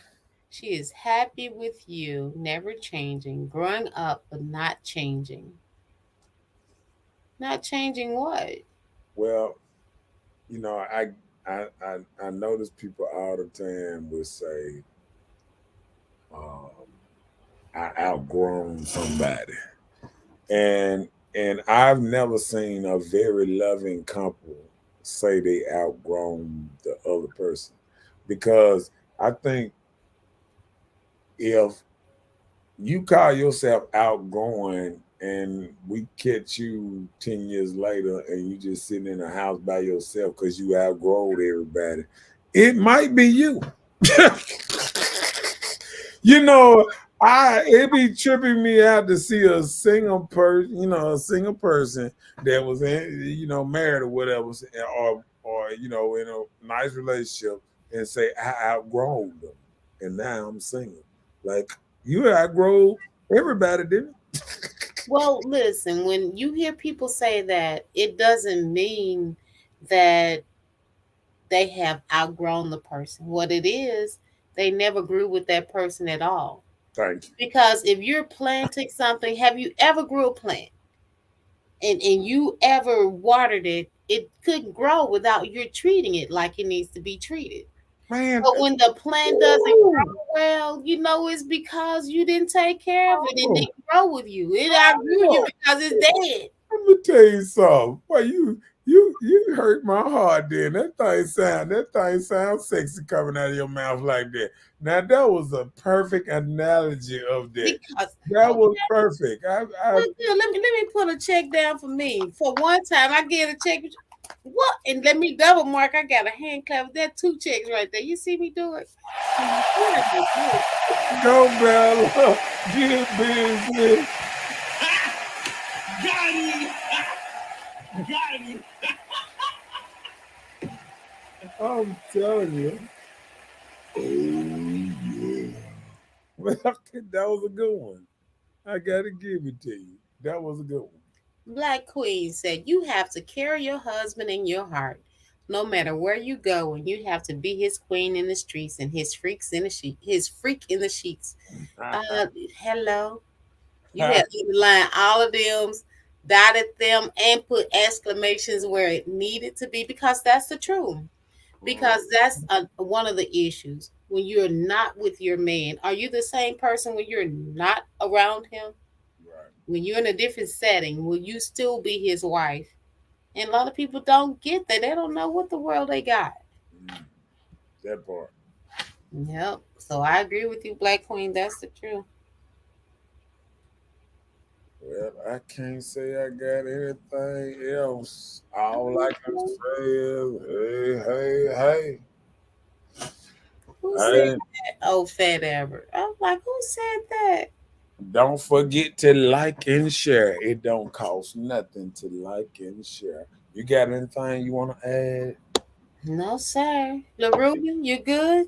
She is happy with you, never changing, growing up but not changing. Not changing what? Well, you know, I notice people all the time will say, um, I outgrown somebody. And I've never seen a very loving couple say they outgrown the other person. Because I think if you call yourself outgoing and we catch you 10 years later and you just sitting in a house by yourself because you outgrown everybody, it might be you. You know, it be tripping me out to see a single person, a single person that was married or whatever, or in a nice relationship and say I outgrown them and now I'm single. Like you outgrow everybody, didn't you? Well, listen, when you hear people say that, it doesn't mean that they have outgrown the person. What it is, they never grew with that person at all. Thank you. Because if you're planting something, have you ever grew a plant and you ever watered it? It couldn't grow without you treating it like it needs to be treated. Man, But when the plant doesn't grow well, it's because you didn't take care of it. It didn't grow with you. It outgrew you because it's dead. let me tell you something. Boy, you hurt my heart then. That thing sounds sexy coming out of your mouth like that. Now that was a perfect analogy of that. That was perfect. Let me put a check down for me. For one time, I get a check. What? And let me double mark. I got a hand clap. That 2 checks right there. You see me do it? Go, Bella. Get busy. Got him! Got him! I'm telling you. Oh, yeah. Well, that was a good one. I got to give it to you. That was a good one. Black Queen said, you have to carry your husband in your heart. No matter where you go, and you have to be his queen in the streets and his freak in the sheets. Hello. You had to line all of them, dotted them, and put exclamations where it needed to be, because that's the truth. Because that's one of the issues. When you're not with your man, are you the same person when you're not around him? Right. When you're in a different setting, will you still be his wife? And a lot of people don't get that. They don't know what the world they got. That part. Yep. So I agree with you, Black Queen. That's the truth. Well, I can't say I got anything else. All I can say is, hey. Who said that? Oh, Fat Albert. I'm like, who said that? Don't forget to like and share. It don't cost nothing to like and share. You got anything you want to add? No, sir. LaRuben, you good?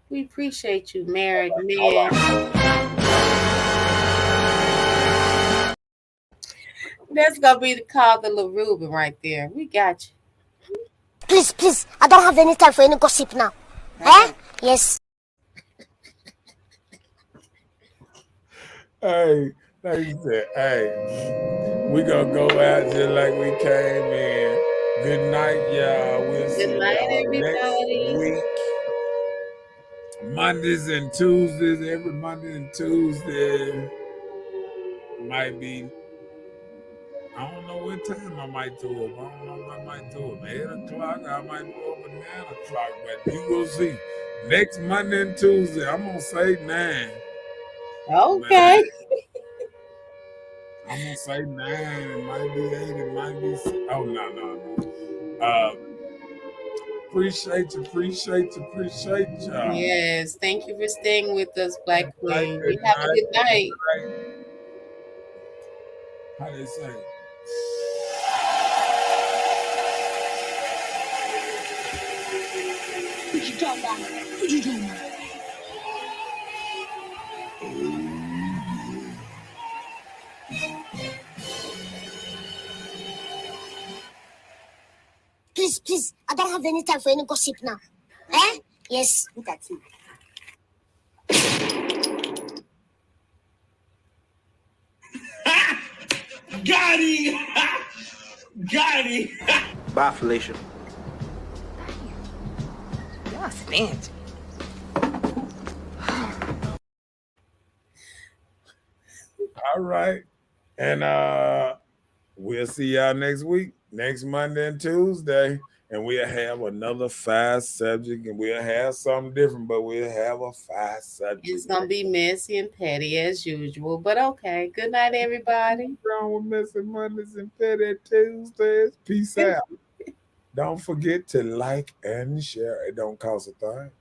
We appreciate you, married man. That's gonna be the call to LaRuben right there. We got you. Please, I don't have any time for any gossip now. Eh? Yes. Hey, like you said, hey, we gonna go out just like we came in. Good night, y'all. We'll see y'all next week. Mondays and Tuesdays, every Monday and Tuesday might be. I don't know what time I might throw up. I don't know what I might throw up. 8 o'clock, I might throw up at 9 o'clock, but you will see. Next Monday and Tuesday, I'm gonna say 9. Okay. I'm gonna say 9. It might be 8. It might be 6. Oh no. Appreciate y'all. Yes, thank you for staying with us, Black Queen. We have a good night. How they say? What you talking about? What you talking about? Please, I don't have any time for any gossip now. Eh? Yes, look at you. Got him! Got him! Bye, Felicia. Y'all fancy. All right. And we'll see y'all next week, next Monday and Tuesday. And we'll have another 5 subject, and we'll have something different, but we'll have a 5 subject. It's gonna be messy and petty as usual, but okay. Good night, everybody. What's wrong with messy Mondays and petty Tuesdays? Peace out. Don't forget to like and share. It don't cost a thing.